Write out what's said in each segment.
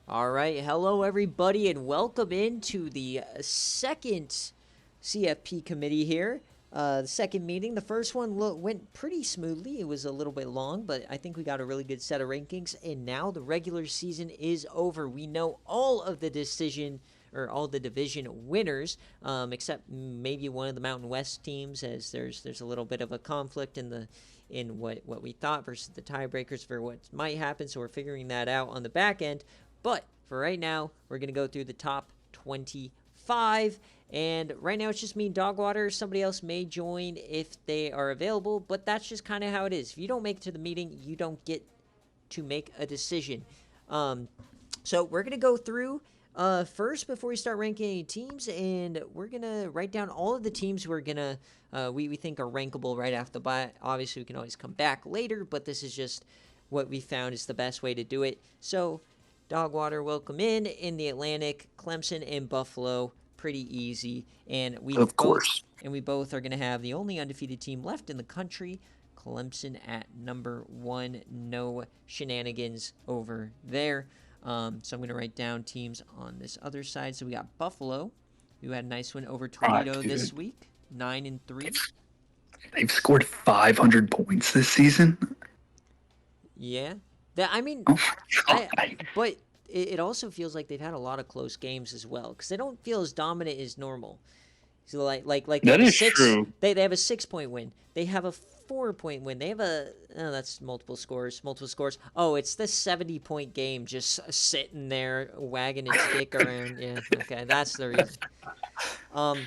All right, hello everybody, and welcome into the second CFP committee here. The second meeting, the first one went pretty smoothly. It was a little bit long, but I think we got a really good set of rankings. And now the regular season is over. We know all of the decision or all the division winners, except maybe one of the Mountain West teams, as there's a little bit of a conflict in what we thought versus the tiebreakers for what might happen. So we're figuring that out on the back end. But for right now, we're going to go through the top 25. And right now, it's just me and Dogwater. Somebody else may join if they are available, but that's just kind of how it is. If you don't make it to the meeting, you don't get to make a decision. So we're going to go through first before we start ranking any teams, and we're going to write down all of the teams we're going to we think are rankable right off the bat. Obviously, we can always come back later, but this is just what we found is the best way to do it. So Dogwater, welcome in the Atlantic, Clemson and Buffalo, pretty easy, and we Of both course. are going to have the only undefeated team left in the country, Clemson at number 1. No shenanigans over there. So I'm going to write down teams on this other side. So we got Buffalo, who had a nice win over Toledo this Dude. week, 9-3. They've scored 500 points this season. Yeah, that I mean, Oh my I god. but it also feels like they've had a lot of close games as well because they don't feel as dominant as normal. So like they have That a is six true. they have a 6 point win. They have a 4 point win. They have that's multiple scores. Oh, it's the 70 point game just sitting there wagging its dick around. Yeah, okay, that's the reason. Um,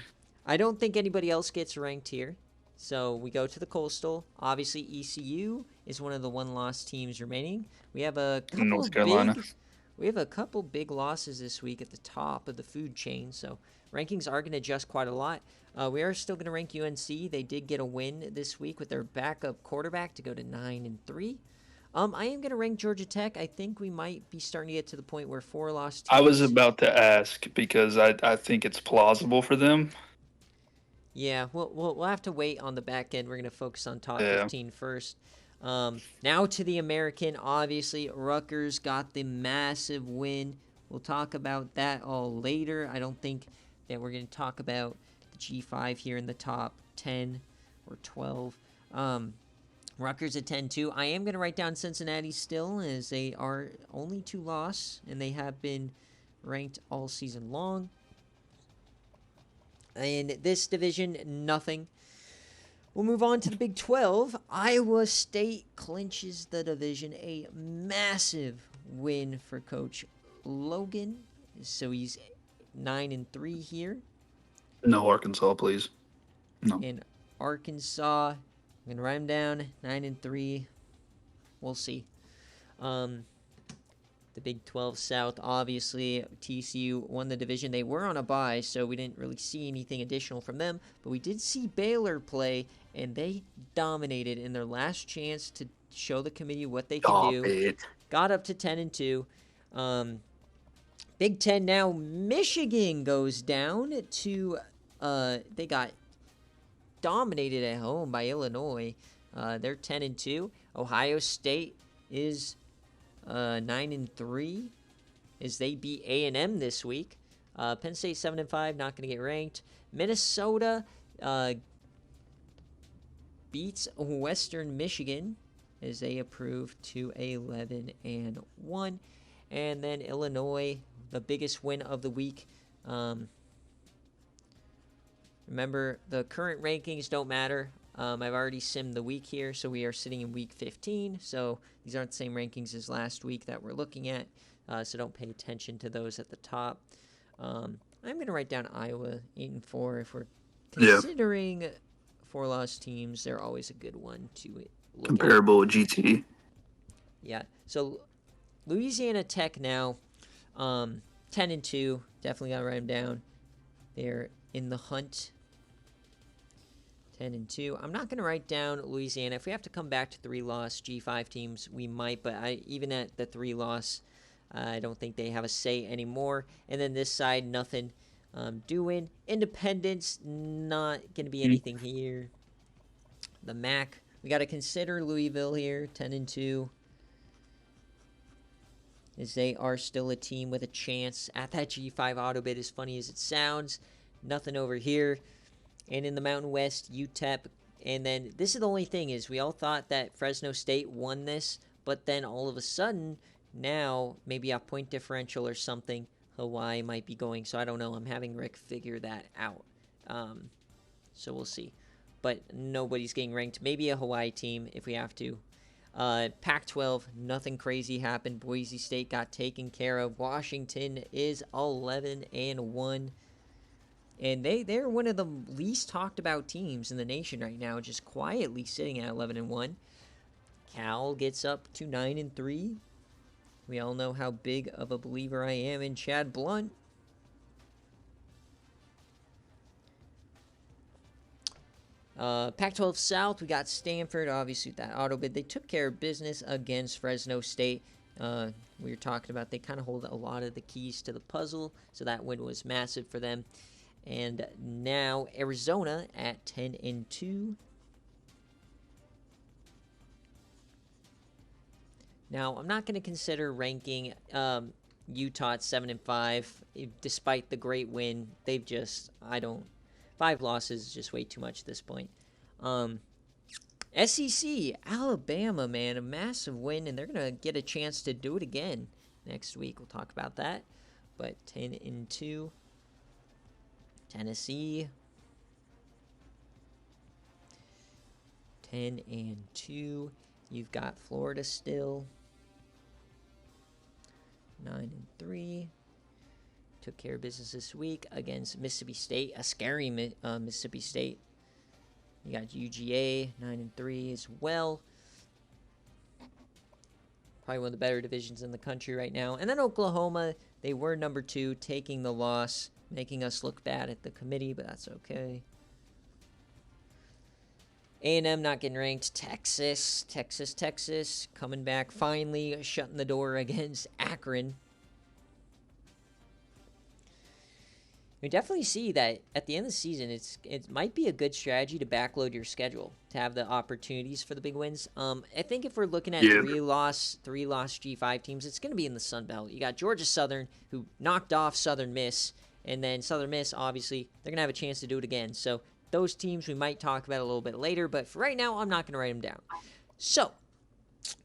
I don't think anybody else gets ranked here. So we go to the Coastal. Obviously, ECU is one of the one-loss teams remaining. We have a couple North of Carolina. big losses this week at the top of the food chain. So rankings are going to adjust quite a lot. We are still going to rank UNC. They did get a win this week with their backup quarterback to go to 9-3. I am going to rank Georgia Tech. I think we might be starting to get to the point where four lost I was teams. about to ask because I think it's plausible for them. Yeah, we'll have to wait on the back end. We're going to focus on top Yeah. 15 first. Now to the American. Obviously, Rutgers got the massive win. We'll talk about that all later. I don't think that we're going to talk about the G5 here in the top 10 or 12. Rutgers at 10-2. I am going to write down Cincinnati still, as they are only 2 loss, and they have been ranked all season long. In this division, nothing. We'll move on to the Big 12. Iowa State clinches the division. A massive win for Coach Logan. So he's 9-3 here. No Arkansas, please. No. In Arkansas, I'm gonna write him down. 9-3. We'll see. The Big 12 South, obviously, TCU won the division. They were on a bye, so we didn't really see anything additional from them. But we did see Baylor play, and they dominated in their last chance to show the committee what they can Stop do. it. Got up to 10-2. Big 10 now. Michigan goes down to. They got dominated at home by Illinois. They're 10-2. Ohio State is 9-3 as they beat A&M this week. Penn State 7-5, not going to get ranked. Minnesota beats Western Michigan as they improve to 11-1. And then Illinois, the biggest win of the week. Remember, the current rankings don't matter. I've already simmed the week here, so we are sitting in week 15. So these aren't the same rankings as last week that we're looking at. So don't pay attention to those at the top. I'm going to write down Iowa 8-4. If we're Yeah. considering four lost teams, they're always a good one to look at. Comparable with GT. Yeah. So Louisiana Tech now, 10-2. Definitely got to write them down. They're in the hunt. 10-2. I'm not going to write down Louisiana. If we have to come back to 3-loss G5 teams, we might. But even at the 3-loss, I don't think they have a say anymore. And then this side, nothing doing. Independence, not going to be anything here. The MAC, we got to consider Louisville here, 10-2. as they are still a team with a chance at that G5 auto bid, as funny as it sounds. Nothing over here. And in the Mountain West, UTEP. And then this is the only thing is we all thought that Fresno State won this, but then all of a sudden, now maybe a point differential or something, Hawaii might be going. So I don't know. I'm having Rick figure that out. So we'll see. But nobody's getting ranked. Maybe a Hawaii team if we have to. Pac-12, nothing crazy happened. Boise State got taken care of. Washington is 11-1. And they're one of the least talked about teams in the nation right now, just quietly sitting at 11-1. Cal gets up to 9-3. We all know how big of a believer I am in Chad Blunt. Pac-12 South, we got Stanford, obviously, that auto bid. They took care of business against Fresno State. We were talking about they kind of hold a lot of the keys to the puzzle, so that win was massive for them. And now Arizona at 10-2. Now, I'm not going to consider ranking Utah at 7-5, despite the great win. They've just, 5 losses is just way too much at this point. SEC, Alabama, man, a massive win, and they're going to get a chance to do it again next week. We'll talk about that. But 10-2. Tennessee, 10-2. You've got Florida still, 9-3. Took care of business this week against Mississippi State, a scary Mississippi State. You got UGA, 9-3 as well. Probably one of the better divisions in the country right now. And then Oklahoma, they were number 2, taking the loss, making us look bad at the committee, but that's okay. A&M not getting ranked. Texas, coming back, finally shutting the door against Akron. We definitely see that at the end of the season, it might be a good strategy to backload your schedule to have the opportunities for the big wins. I think if we're looking at three loss G5 teams, it's going to be in the Sun Belt. You got Georgia Southern, who knocked off Southern Miss, and then Southern Miss, obviously, they're going to have a chance to do it again. So those teams we might talk about a little bit later, but for right now, I'm not going to write them down. So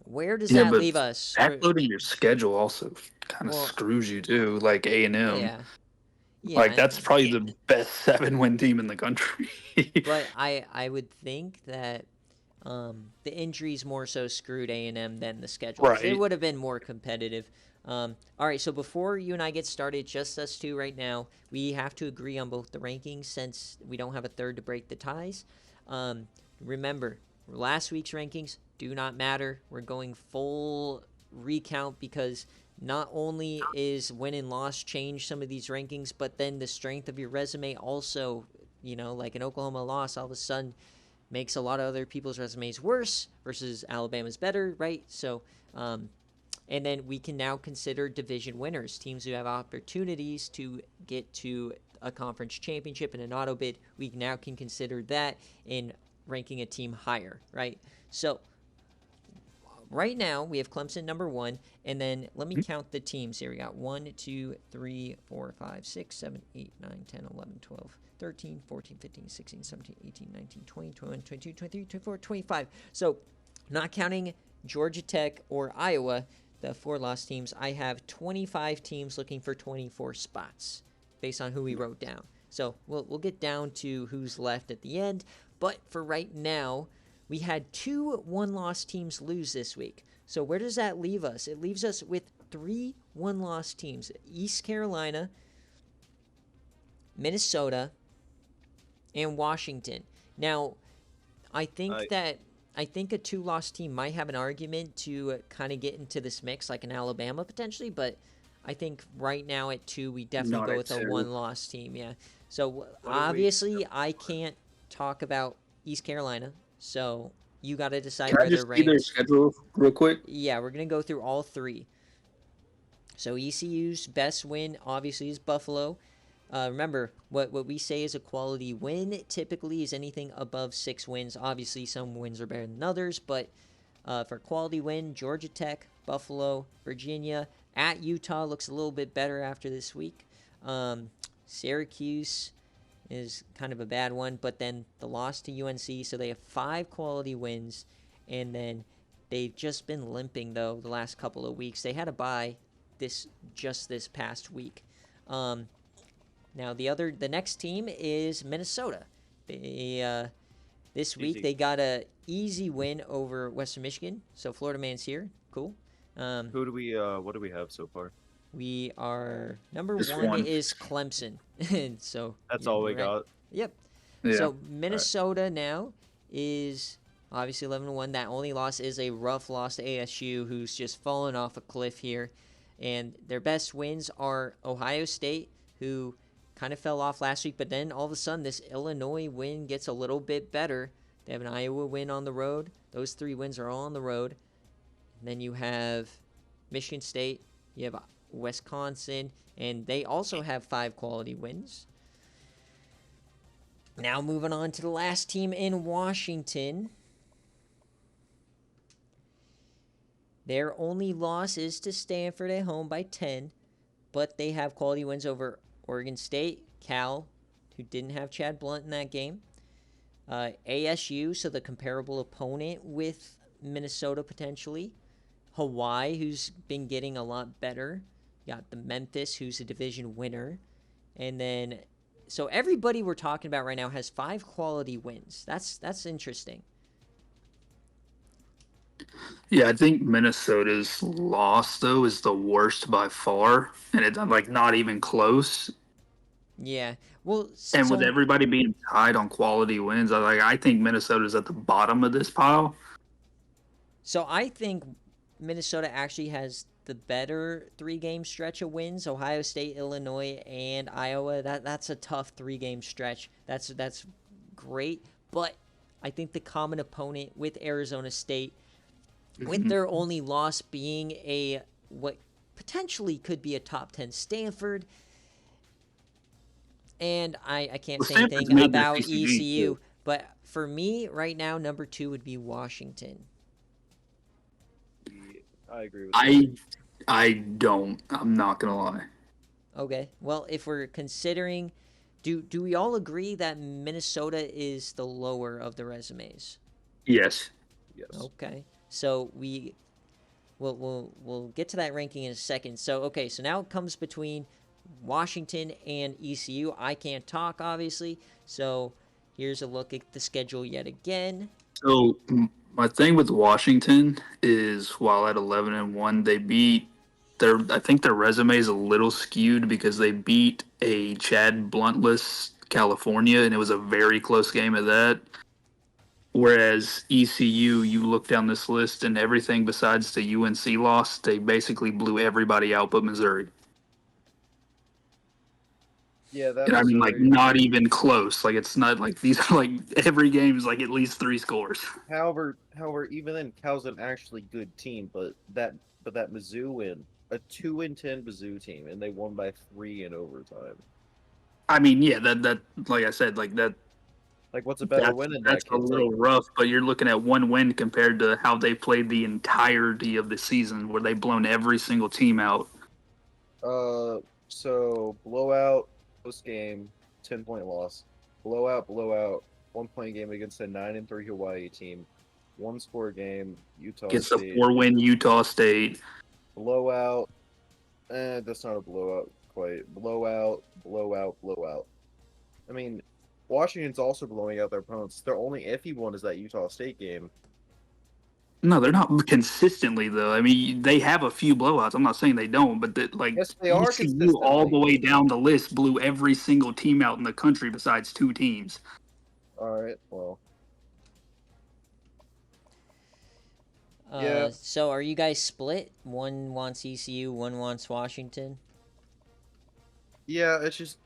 where does that leave us? Backloading your schedule also kind of screws you too, like A&M. Yeah. Yeah, like, that's probably the best 7-win team in the country. But I would think that the injuries more so screwed A&M than the schedule. Right. It would have been more competitive. All right, so before you and I get started, just us two right now, we have to agree on both the rankings since we don't have a third to break the ties. Remember, last week's rankings do not matter. We're going full recount because not only is win and loss change some of these rankings, but then the strength of your resume also, like an Oklahoma loss all of a sudden makes a lot of other people's resumes worse versus Alabama's better, right? So, and then we can now consider division winners, teams who have opportunities to get to a conference championship and an auto bid. We now can consider that in ranking a team higher, right? So right now we have Clemson number 1, and then let me count the teams here. We got 1, 2, 3, 4, 5, 6, 7, 8, 9, 10, 11, 12, 13, 14, 15, 16, 17, 18, 19, 20, 21, 22, 23, 24, 25. So not counting Georgia Tech or Iowa, the 4-loss teams, I have 25 teams looking for 24 spots based on who we wrote down. So we'll get down to who's left at the end. But for right now, we had 2 one-loss teams lose this week. So where does that leave us? It leaves us with 3 one-loss teams. East Carolina, Minnesota, and Washington. Now, I think a 2-loss team might have an argument to kind of get into this mix, like an Alabama potentially, but I think right now at 2, we definitely go with a 1-loss team, yeah. So obviously, I can't talk about East Carolina, so you got to decide where they're ranked. Can I just see their schedule real quick? Yeah, we're going to go through all 3. So ECU's best win, obviously, is Buffalo. Remember, what we say is a quality win typically is anything above 6 wins. Obviously, some wins are better than others, but for quality win, Georgia Tech, Buffalo, Virginia, At Utah looks a little bit better after this week. Syracuse is kind of a bad one, but then the loss to UNC, so they have 5 quality wins, and then they've just been limping though the last couple of weeks. They had a bye this past week. Now the next team is Minnesota. They this week they got a easy win over Western Michigan. So Florida Man's here. Cool. What do we have so far? We are number Just one one. is Clemson. And so That's all we got. Yep. Yeah. So Minnesota now is obviously 11-1. That only loss is a rough loss to ASU, who's just fallen off a cliff here. And their best wins are Ohio State, who kind of fell off last week, but then all of a sudden this Illinois win gets a little bit better. They have an Iowa win on the road. Those 3 wins are all on the road. And then you have Michigan State, you have Wisconsin, and they also have 5 quality wins. Now moving on to the last team in Washington. Their only loss is to Stanford at home by 10, but they have quality wins over Oregon State, Cal, who didn't have Chad Blunt in that game, ASU, so the comparable opponent with Minnesota potentially, Hawaii, who's been getting a lot better, you got the Memphis, who's a division winner, and then so everybody we're talking about right now has 5 quality wins. That's interesting. Yeah, I think Minnesota's loss though is the worst by far, and it's like not even close. Yeah. Well, And with everybody being tied on quality wins, I think Minnesota's at the bottom of this pile. So I think Minnesota actually has the better 3-game stretch of wins. Ohio State, Illinois, and Iowa. That's a tough 3-game stretch. That's great, but I think the common opponent with Arizona State, with their only loss being a what potentially could be a top 10 Stanford, and I can't say anything about ECU, but for me right now, number 2 would be Washington. I agree with that. I don't. I'm not gonna lie. Okay. Well, if we're considering, do we all agree that Minnesota is the lower of the resumes? Yes. Yes. Okay. So we'll get to that ranking in a second. So okay, so now it comes between Washington and ECU. I can't talk, obviously. So here's a look at the schedule yet again. So my thing with Washington is, while at 11-1, they beat their. I think their resume is a little skewed because they beat a Chad Bluntless California, and it was a very close game at that. Whereas ECU, you look down this list, and everything besides the UNC loss, they basically blew everybody out but Missouri. Yeah, that. And I mean, like, not even close. Like, it's not like these are like every game is like at least 3 scores. However, even then, Cal's an actually good team, but that Mizzou win, a 2-10 Mizzou team, and they won by 3 in overtime. I mean, yeah, that like I said, like that. Like, what's a better win in that That's case? a little rough, but you're looking at 1 win compared to how they played the entirety of the season, where they've blown every single team out. So blowout, post game, 10-point loss, blowout, 1-point game against a 9-3 Hawaii team, 1-score game, Utah It's State. a 4-win Utah State. Blowout. That's not a blowout quite. Blowout. I mean, Washington's also blowing out their opponents. Their only iffy one is that Utah State game. No, they're not consistently though. I mean, they have a few blowouts. I'm not saying they don't, but Yes, they are ECU all the way down the list blew every single team out in the country besides 2 teams. All right, well. Yeah. So are you guys split? One wants ECU, one wants Washington. Yeah, it's just.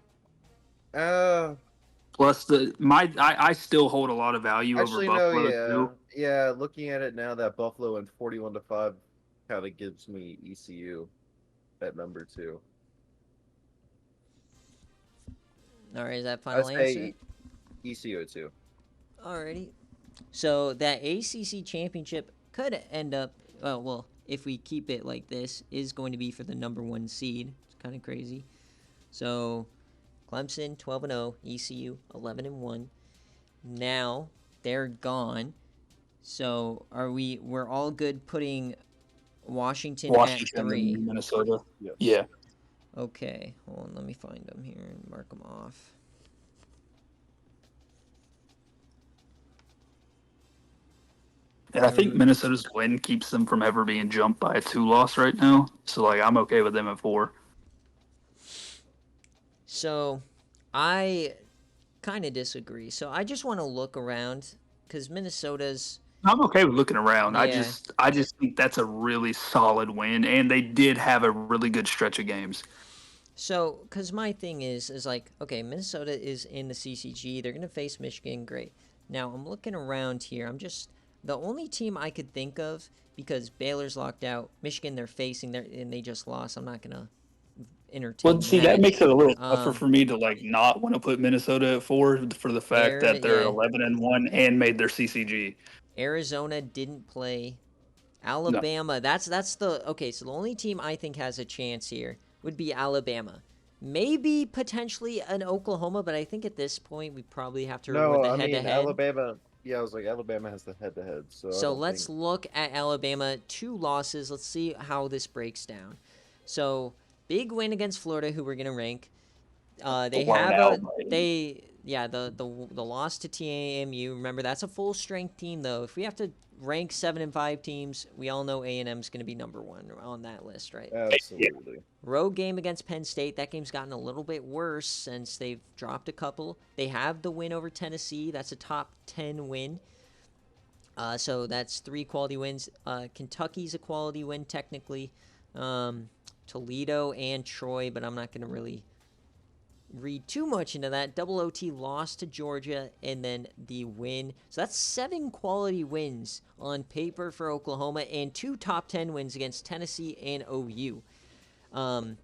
Plus, I still hold a lot of value Actually, over Buffalo. no, yeah. Too. Yeah, looking at it now, that Buffalo and 41-5 kind of gives me ECU at number 2. All right, is that final I answer? say ECU 2. Alrighty. So that ACC championship could end up, if we keep it like this, is going to be for the number 1 seed. It's kind of crazy. So Clemson 12-0, ECU 11-1. Now they're gone. So we're all good putting Washington at 3. and Minnesota. Yes. Yeah. Okay, hold on, let me find them here and mark them off. And I think Minnesota's win keeps them from ever being jumped by a 2-loss right now. So, like, I'm okay with them at 4. So, I kind of disagree. So, I just want to look around because Minnesota's. I'm okay with looking around. Yeah. I just think that's a really solid win, and they did have a really good stretch of games. So, because my thing is like, okay, Minnesota is in the CCG. They're going to face Michigan. Great. Now, I'm looking around here. The only team I could think of, because Baylor's locked out, Michigan they're facing, and they just lost. I'm not going to entertain Well, see, that makes it a little tougher Um, for me to, like, not want to put Minnesota at 4 for the fact that they're 11-1 and made their CCG. Arizona didn't play. Alabama, that's the okay. So the only team I think has a chance here would be Alabama. Maybe potentially an Oklahoma, but I think at this point we probably have to reward the head-to-head. Alabama. Yeah, I was like, Alabama has the head-to-head. So let's look at Alabama. 2 losses. Let's see how this breaks down. So big win against Florida, who we're gonna rank. They have the loss to TAMU. Remember, that's a full strength team though. If we have to rank 7 and 5 teams, we all know A&M's going to be number 1 on that list, right? Absolutely. Road game against Penn State. That game's gotten a little bit worse since they've dropped a couple. They have the win over Tennessee. That's a top 10 win. So that's 3 quality wins. Kentucky's a quality win technically. Toledo and Troy, but I'm not going to really read too much into that. Double OT lost to Georgia, and then the win. So that's 7 quality wins on paper for Oklahoma, and 2 top 10 wins against Tennessee and OU. And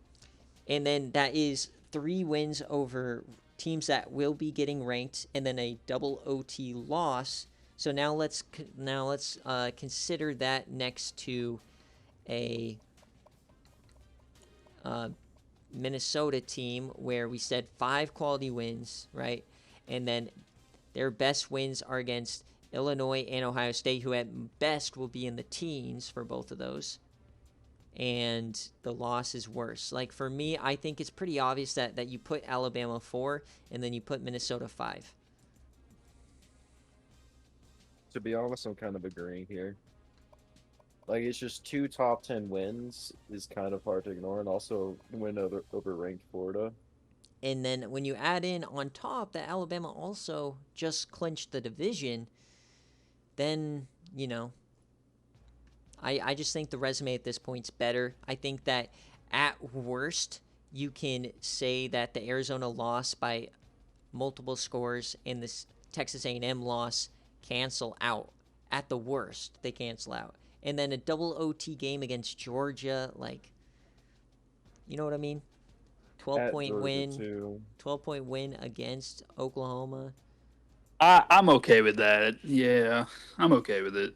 then that is 3 wins over teams that will be getting ranked, and then a double OT loss. So now let's consider that next to a Minnesota team where we said 5 quality wins, right? And then their best wins are against Illinois and Ohio State, who at best will be in the teens for both of those. And the loss is worse. Like, for me, I think it's pretty obvious that you put Alabama 4 and then you put Minnesota 5. To be honest, I'm kind of agreeing here. Like, it's just 2 top 10 wins is kind of hard to ignore, and also win over ranked Florida. And then when you add in on top that Alabama also just clinched the division, then, I just think the resume at this point's better. I think that at worst, you can say that the Arizona loss by multiple scores and this Texas A&M loss cancel out. At the worst, they cancel out. And then a double OT game against Georgia, like, you know what I mean? 12-point win. 12-point win against Oklahoma. I'm okay with that. Yeah, I'm okay with it.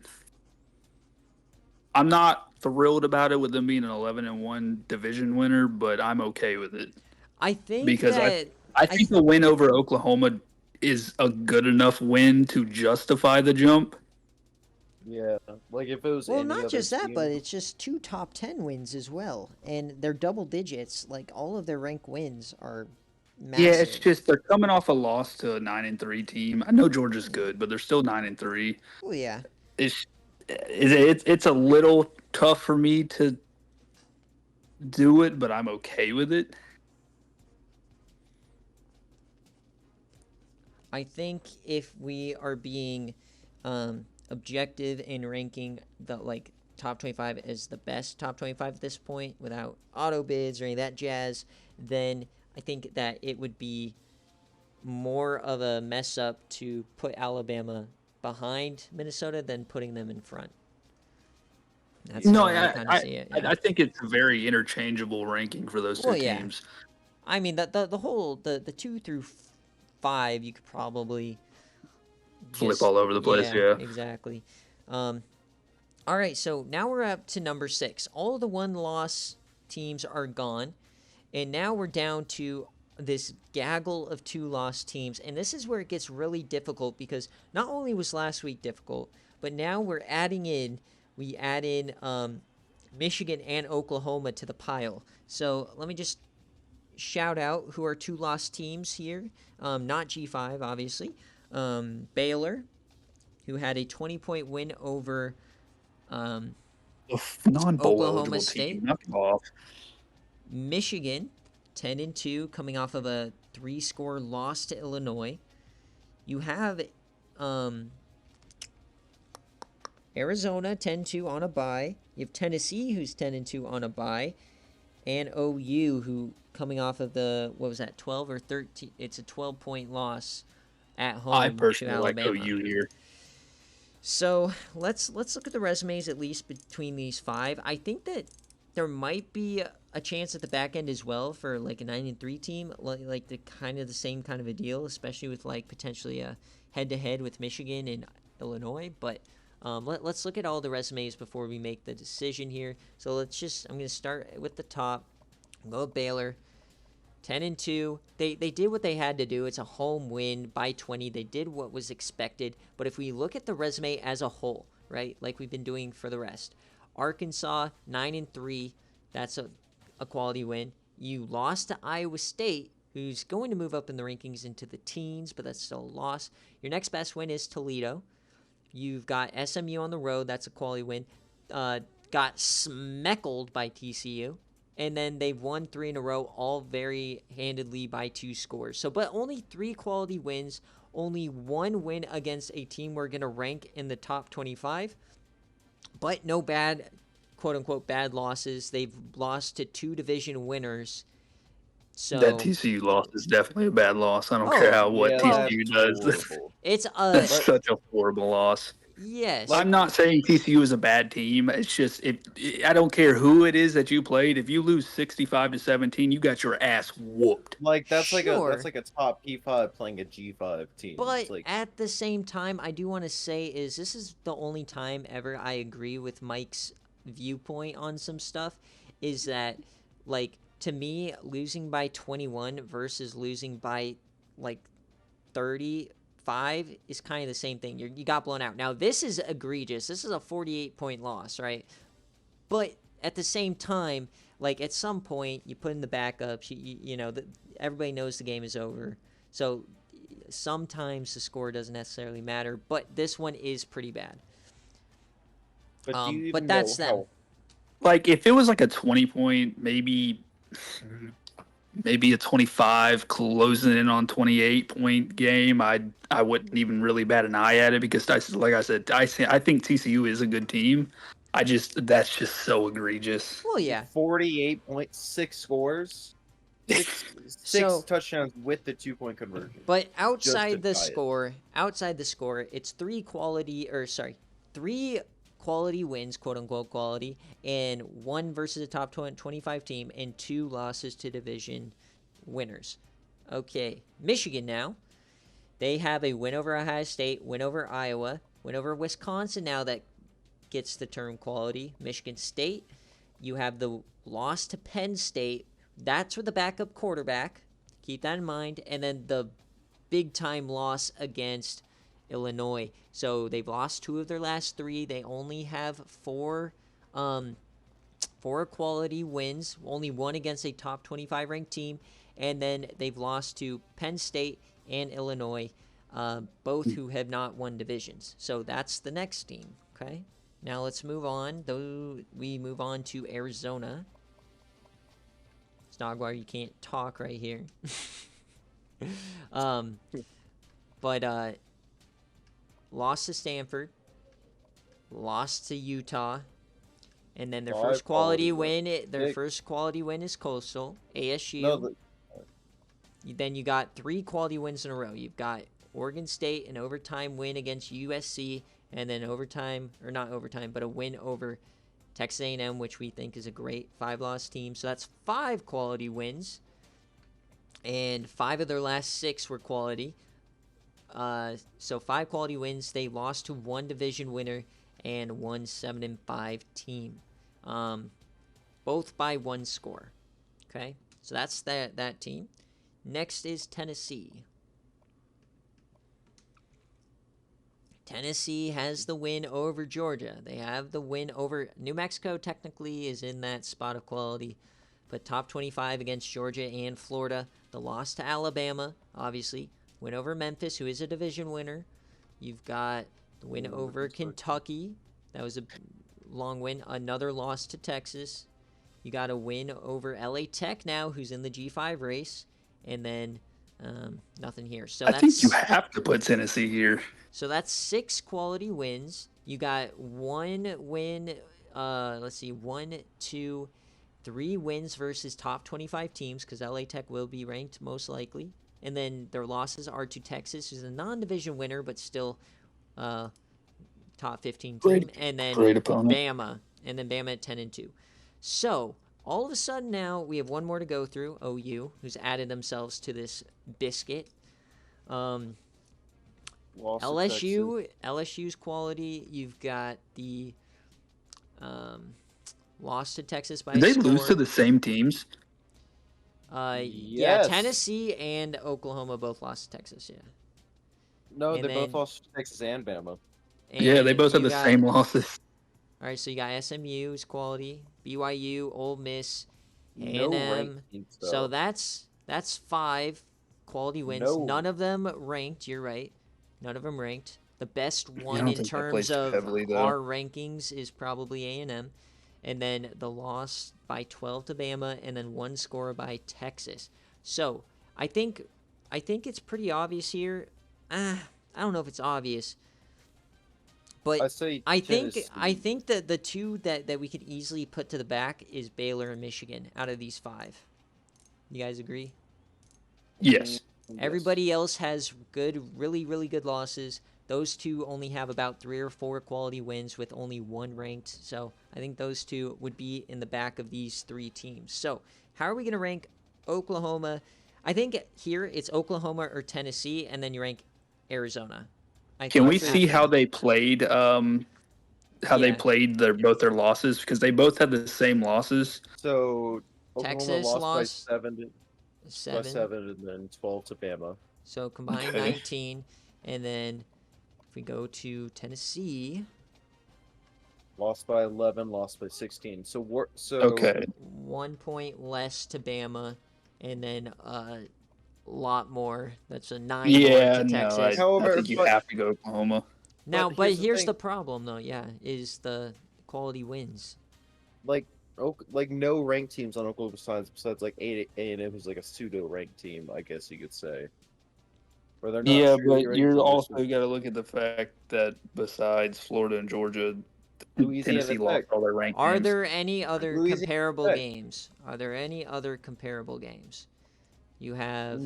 I'm not thrilled about it with them being an 11-1 division winner, but I'm okay with it. I think because I think the win over Oklahoma is a good enough win to justify the jump. Yeah, like if it was not just that, but it's just 2 top 10 wins as well, and they're double digits. Like, all of their rank wins are massive. Yeah, it's just they're coming off a loss to a 9-3 team. I know Georgia's good, but they're still 9-3. Oh yeah, it's a little tough for me to do it, but I'm okay with it. I think if we are being objective in ranking the top 25 as the best top 25 at this point without auto bids or any of that jazz, then I think that it would be more of a mess up to put Alabama behind Minnesota than putting them in front. That's how I kind of see it. Yeah. I think it's a very interchangeable ranking for those two teams. I mean, the whole 2 through 5 you could probably flip all over the place. Yeah, exactly. All All right, so now we're up to number 6. All of the one-loss teams are gone, and now we're down to this gaggle of 2-loss teams, and this is where it gets really difficult because not only was last week difficult, but now we add in Michigan and Oklahoma to the pile. So let me just shout out who are 2-loss teams here. Not G5, obviously. Baylor, who had a 20-point win over Non-bowl Oklahoma eligible State. team. Knock it off. Michigan, 10-2, coming off of a 3-score loss to Illinois. You have Arizona, 10-2 on a bye. You have Tennessee, who's 10-2 on a bye. And OU, who coming off of the, 12 or 13? It's a 12-point loss at home I to personally like Alabama. OU here. So let's look at the resumes at least between these 5. I think that there might be a chance at the back end as well for like a 9-3 team, like the same kind of a deal, especially with like potentially a head-to-head with Michigan and Illinois. But let's look at all the resumes before we make the decision here. So I'm going to start with the top. Go with Baylor. 10-2. They did what they had to do. It's a home win by 20. They did what was expected. But if we look at the resume as a whole, right, like we've been doing for the rest, Arkansas 9-3. That's a quality win. You lost to Iowa State, who's going to move up in the rankings into the teens, but that's still a loss. Your next best win is Toledo. You've got SMU on the road. That's a quality win. Got smeckled by TCU. And then they've won 3 in a row, all very handedly by 2 scores. So, but only 3 quality wins, only 1 win against a team we're going to rank in the top 25. But no bad, quote-unquote, bad losses. They've lost to 2 division winners. So That TCU loss is definitely a bad loss. I don't care what TCU does. It's That's such a horrible loss. Yes. I'm not saying TCU is a bad team. It's just I don't care who it is that you played. If you lose 65-17, you got your ass whooped. Like that's like Sure. a top P5 playing a G5 team. But like, at the same time, I do want to say this is the only time ever I agree with Mike's viewpoint on some stuff, is that, like, to me, losing by 21 versus losing by, like, 35 is kind of the same thing. You got blown out. Now, this is egregious. This is a 48-point loss, right? But at the same time, like, at some point, you put in the backups, you know, everybody knows the game is over. So sometimes the score doesn't necessarily matter, but this one is pretty bad. But that's them. Like, if it was like a 20-point, maybe a 25 closing in on 28-point game, I wouldn't even really bat an eye at it because, like I said, I think TCU is a good team. That's just so egregious. Well, yeah. 48.6 scores. Six touchdowns with the 2-point conversion. But outside the score, it's 3 quality wins, quote unquote quality, and 1 versus a top 25 team, and 2 losses to division winners. Okay, Michigan now. They have a win over Ohio State, win over Iowa, win over Wisconsin now that gets the term quality. Michigan State, you have the loss to Penn State. That's with the backup quarterback. Keep that in mind. And then the big-time loss against Illinois. So they've lost 2 of their last 3. They only have 4 quality wins, only 1 against a top 25 ranked team. And then they've lost to Penn State and Illinois, both who have not won divisions. So that's the next team, okay? Now let's move on. We move on to Arizona. Snogwire, you can't talk right here. But lost to Stanford, lost to Utah, and then their first quality win. First quality win is Coastal ASU. Then you got 3 quality wins in a row. You've got Oregon State, an overtime win against USC, and then a win over Texas A&M, which we think is a great 5-loss team. So that's 5 quality wins, and 5 of their last 6 were quality. So 5 quality wins. They lost to 1 division winner, and one 7-5 team, both by one score. Okay, so that's that team. Next is Tennessee. Tennessee has the win over Georgia. They have the win over New Mexico. Technically, is in that spot of quality, but top 25 against Georgia and Florida. The loss to Alabama, obviously. Win over Memphis, who is a division winner. You've got the win over Kentucky. That was a long win. Another loss to Texas. You got a win over LA Tech now, who's in the G5 race. And then nothing here. So I think you have to put Tennessee here. So that's 6 quality wins. You got one win. Let's see, 1, 2, 3 wins versus top 25 teams, because LA Tech will be ranked most likely. And then their losses are to Texas, who's a non-division winner, but still top 15 team. And then Bama. And then Bama at 10-2. So all of a sudden now we have one more to go through, OU, who's added themselves to this biscuit. LSU's quality. You've got the loss to Texas by Did they score. lose to the same teams? Yeah, Tennessee and Oklahoma both lost to Texas. Yeah. No, they both lost to Texas and Bama. Yeah, they both had the same losses. All right, so you got SMU's quality, BYU, Ole Miss, No A&M. ranked, So that's 5 quality wins. None of them ranked. You're right. None of them ranked. The best one in terms of our rankings is probably A&M. And then the loss by 12 to Bama, and then 1 score by Texas. So I think it's pretty obvious here. I don't know if it's obvious, but I think that the two that we could easily put to the back is Baylor and Michigan out of these 5. You guys agree? Yes. Everybody else has really, really good losses. Those two only have about 3 or 4 quality wins with only 1 ranked. So I think those two would be in the back of these 3 teams. So how are we going to rank Oklahoma? I think here it's Oklahoma or Tennessee, and then you rank Arizona. Can we see how they played? They played both their losses, because they both had the same losses. So Oklahoma Texas lost by 7, and then 12 to Bama. So combined 19, and then if we go to Tennessee, lost by 11, lost by 16. So 1 point less to Bama, and then a lot more. That's a 9 more to Texas. I think you have to go Oklahoma. Now, but here's the problem, though. Yeah, is the quality wins. Like no ranked teams on Oklahoma besides like A&M, who's like a pseudo ranked team, I guess you could say. Where they're not but you're also got to look at the fact that besides Florida and Georgia, Tennessee lost all their ranked Are games. there any other comparable games? Are there any other comparable games? You have.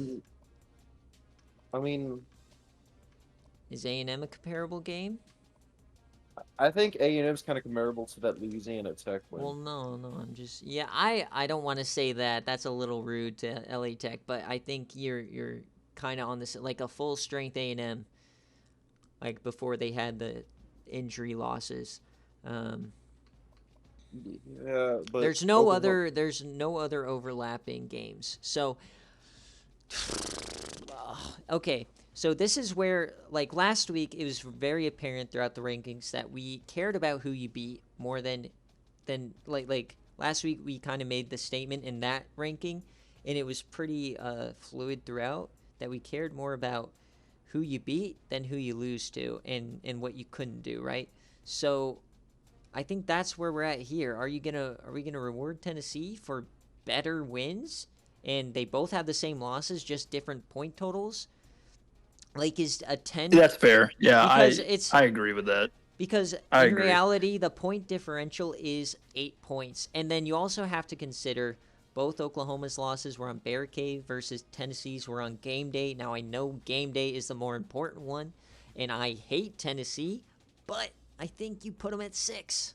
I mean, is A&M a comparable game? I think A&M's kind of comparable to that Louisiana Tech win. Well, no, I'm just I don't want to say that. That's a little rude to LA Tech, but I think you're kind of on this like a full strength A&M, like before they had the injury losses. Yeah, but there's no other overlapping games. So okay. So this is where, like last week, it was very apparent throughout the rankings that we cared about who you beat more than like last week we kind of made the statement in that ranking, and it was pretty fluid throughout that we cared more about who you beat than who you lose to and what you couldn't do, right? So I think that's where we're at here. Are we gonna reward Tennessee for better wins, and they both have the same losses, just different point totals? Like, is a 10... That's fair. Yeah, I agree with that. Because in reality, the point differential is 8 points. And then you also have to consider both Oklahoma's losses were on BearCave versus Tennessee's were on Game Day. Now, I know Game Day is the more important one, and I hate Tennessee, but I think you put them at 6.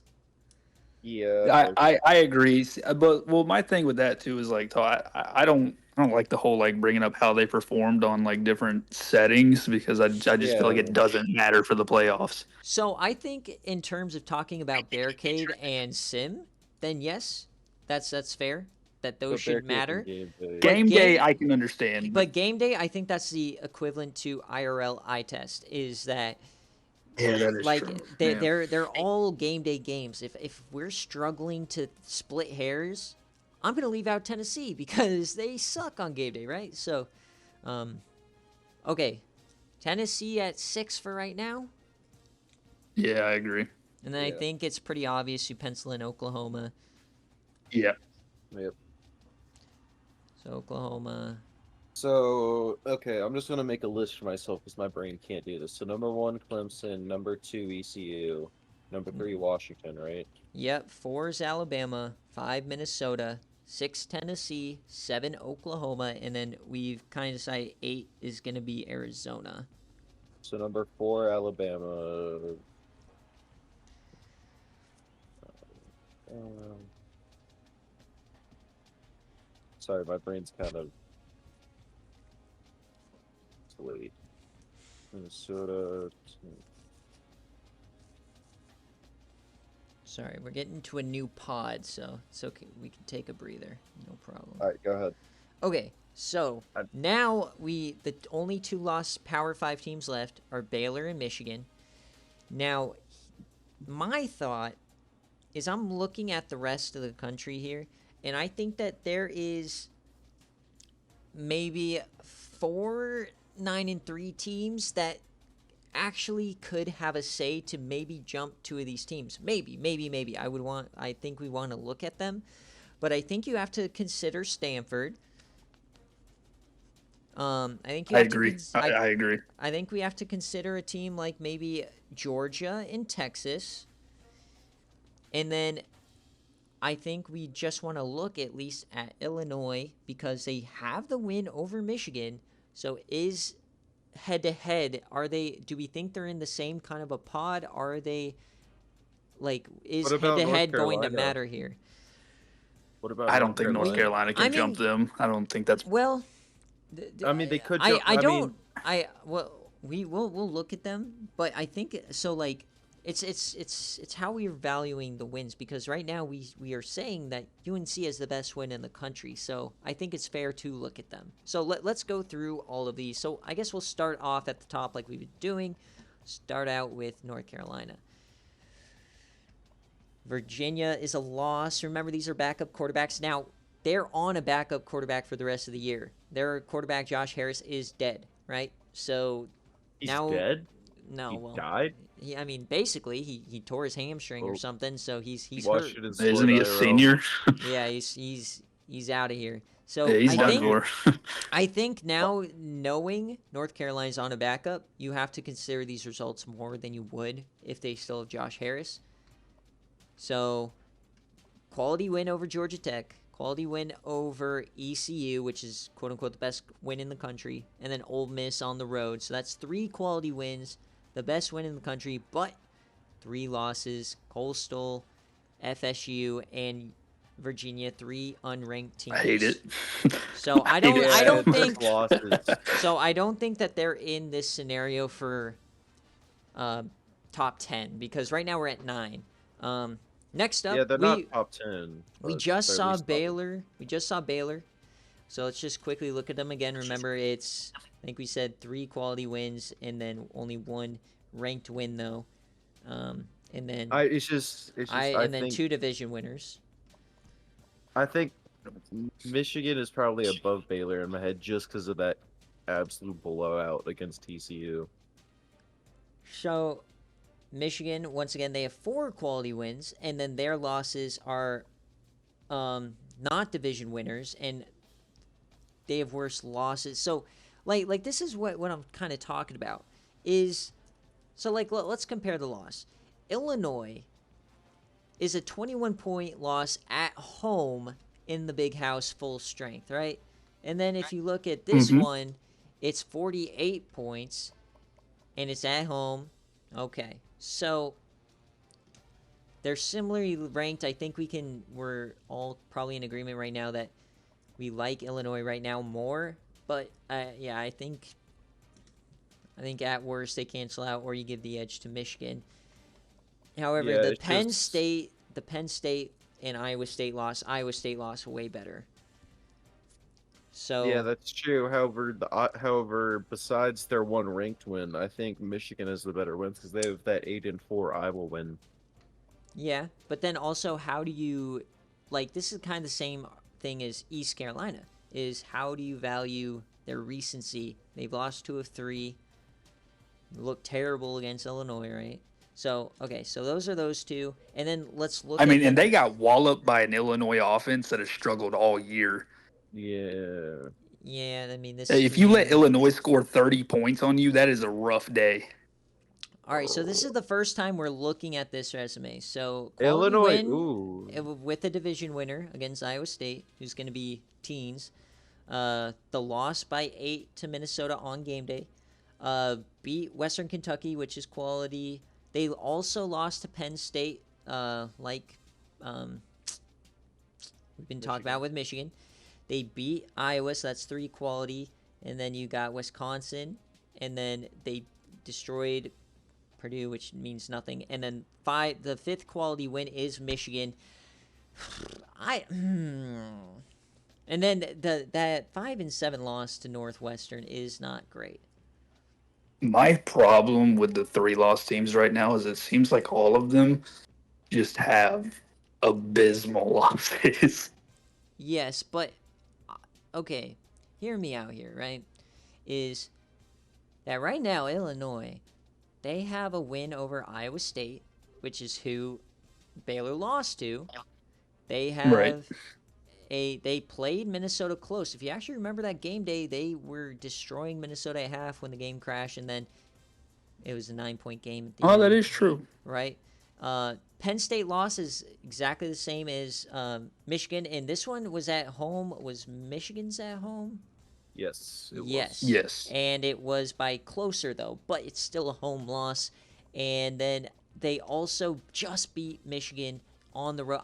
Yeah, I agree. But my thing with that too is like, I don't I don't like the whole like bringing up how they performed on like different settings because I just feel like Yeah. it doesn't matter for the playoffs. So I think in terms of talking about BearCave and Sim, then yes, that's fair. That those But should BearCave and matter. Game Day. But Game day, I can understand. but game day, I think that's the equivalent to IRL eye test. Is that Yeah, that is like true. Yeah. they're all game day games. If we're struggling to split hairs, I'm gonna leave out Tennessee because they suck on game day, right? So, okay, Tennessee at 6 for right now, Yeah, I agree. and then I Yeah. think it's pretty obvious you pencil in Oklahoma. Yeah. Yep. So Oklahoma. So, okay, I'm just gonna make a list for myself because my brain can't do this. So, number 1, Clemson. Number 2, ECU. Number 3, Washington, right? Yep, 4 is Alabama, 5 Minnesota, 6 Tennessee, 7 Oklahoma, and then we've kind of decided 8 is going to be Arizona. So, number 4, Alabama. Sorry, my brain's kind of delayed. Minnesota. Sorry, we're getting to a new pod, so it's okay. We can take a breather. No problem. All right, go ahead. Okay, so now the only 2 lost Power 5 teams left are Baylor and Michigan. Now, my thought is I'm looking at the rest of the country here, and I think that there is maybe 4 9-3 teams that actually could have a say to maybe jump 2 of these teams. Maybe. I think we want to look at them, but I think you have to consider Stanford. I think you I have agree. to. I agree. I think we have to consider a team like maybe Georgia and Texas, and then I think we just want to look at least at Illinois because they have the win over Michigan. So is head to head, do we think they're in the same kind of a pod? Are they like is What head about to North head going to Carolina? matter here? What about I North don't think North Carolina can I mean- jump them. I don't think that's. Well, I mean, they could I jump. I I don't mean, well we'll look at them, but I think so like it's how we're valuing the wins because right now we are saying that UNC is the best win in the country. So I think it's fair to look at them. So let's go through all of these. So I guess we'll start off at the top like we've been doing. Start out with North Carolina. Virginia is a loss. Remember, these are backup quarterbacks. Now, they're on a backup quarterback for the rest of the year. Their quarterback, Josh Harris, is dead, right? So he's now, dead. no, He well, died. I mean, basically, he tore his hamstring or Oh. something, so he's hurt. Washington Isn't scored he a IRL. senior? Yeah, he's out of here. So Yeah, he's I done think for. I think now knowing North Carolina's on a backup, you have to consider these results more than you would if they still have Josh Harris. So, quality win over Georgia Tech, quality win over ECU, which is quote unquote the best win in the country, and then Ole Miss on the road. So that's 3 quality wins, the best win in the country, but 3 losses: Coastal, FSU, and Virginia, 3 unranked teams. I hate it. So I don't those think losses. so. I don't think that they're in this scenario for top 10 because right now we're at 9. Next up, Yeah, they're not top 10. we but just they're at saw least top- Baylor. We just saw Baylor. So let's just quickly look at them again. Remember, I think we said 3 quality wins and then only 1 ranked win though. And then It's just. I and then think 2 division winners. I think Michigan is probably above Baylor in my head just because of that absolute blowout against TCU. So Michigan, once again, they have 4 quality wins, and then their losses are not division winners, and they have worse losses. So, like this is what I'm kind of talking about. Is so like let's compare the loss. Illinois is a 21-point loss at home in the Big House full strength, right? And then if you look at this one, it's 48 points, and it's at home. Okay, so they're similarly ranked. I think we're all probably in agreement right now that We like Illinois right now more, but yeah, I think at worst they cancel out, or you give the edge to Michigan. However, Yeah, the it's Penn just State, and Iowa State loss. Iowa State loss way better. yeah, So that's true. However, besides their one ranked win, I think Michigan is the better win because they have that 8-4 Iowa win. yeah, but then also, how do you like? This is kind of the same thing as East Carolina. Is how do you value their recency? They've lost 2 of 3. Look terrible against Illinois, right? So okay, so those are those two, and then let's look I at mean, the and they got walloped by an Illinois offense that has struggled all year. Yeah. yeah. I mean, this If you let team. Illinois score 30 points on you, that is a rough day. All right, so this is the first time we're looking at this resume. So quality Illinois, win ooh. with a division winner against Iowa State, who's going to be teens. The loss by 8 to Minnesota on game day. Beat Western Kentucky, which is quality. They also lost to Penn State, like we've been talking about with Michigan. They beat Iowa, so that's 3 quality. And then you got Wisconsin, and then they destroyed Purdue, which means nothing. And then the 5th quality win is Michigan. And then that 5-7 loss to Northwestern is not great. My problem with the 3 loss teams right now is it seems like all of them just have abysmal losses. Yes, but okay, hear me out here, right? Is that right now Illinois, they have a win over Iowa State, which is who Baylor lost to. They have Right. they played Minnesota close. If you actually remember that game day, they were destroying Minnesota at half when the game crashed, and then it was a 9-point game at the Oh, end. that is true. Right? Penn State loss is exactly the same as Michigan, and this one was at home. Was Michigan's at home? Yes, it Yes. was. Yes. And it was by closer, though, but it's still a home loss. And then they also just beat Michigan on the road.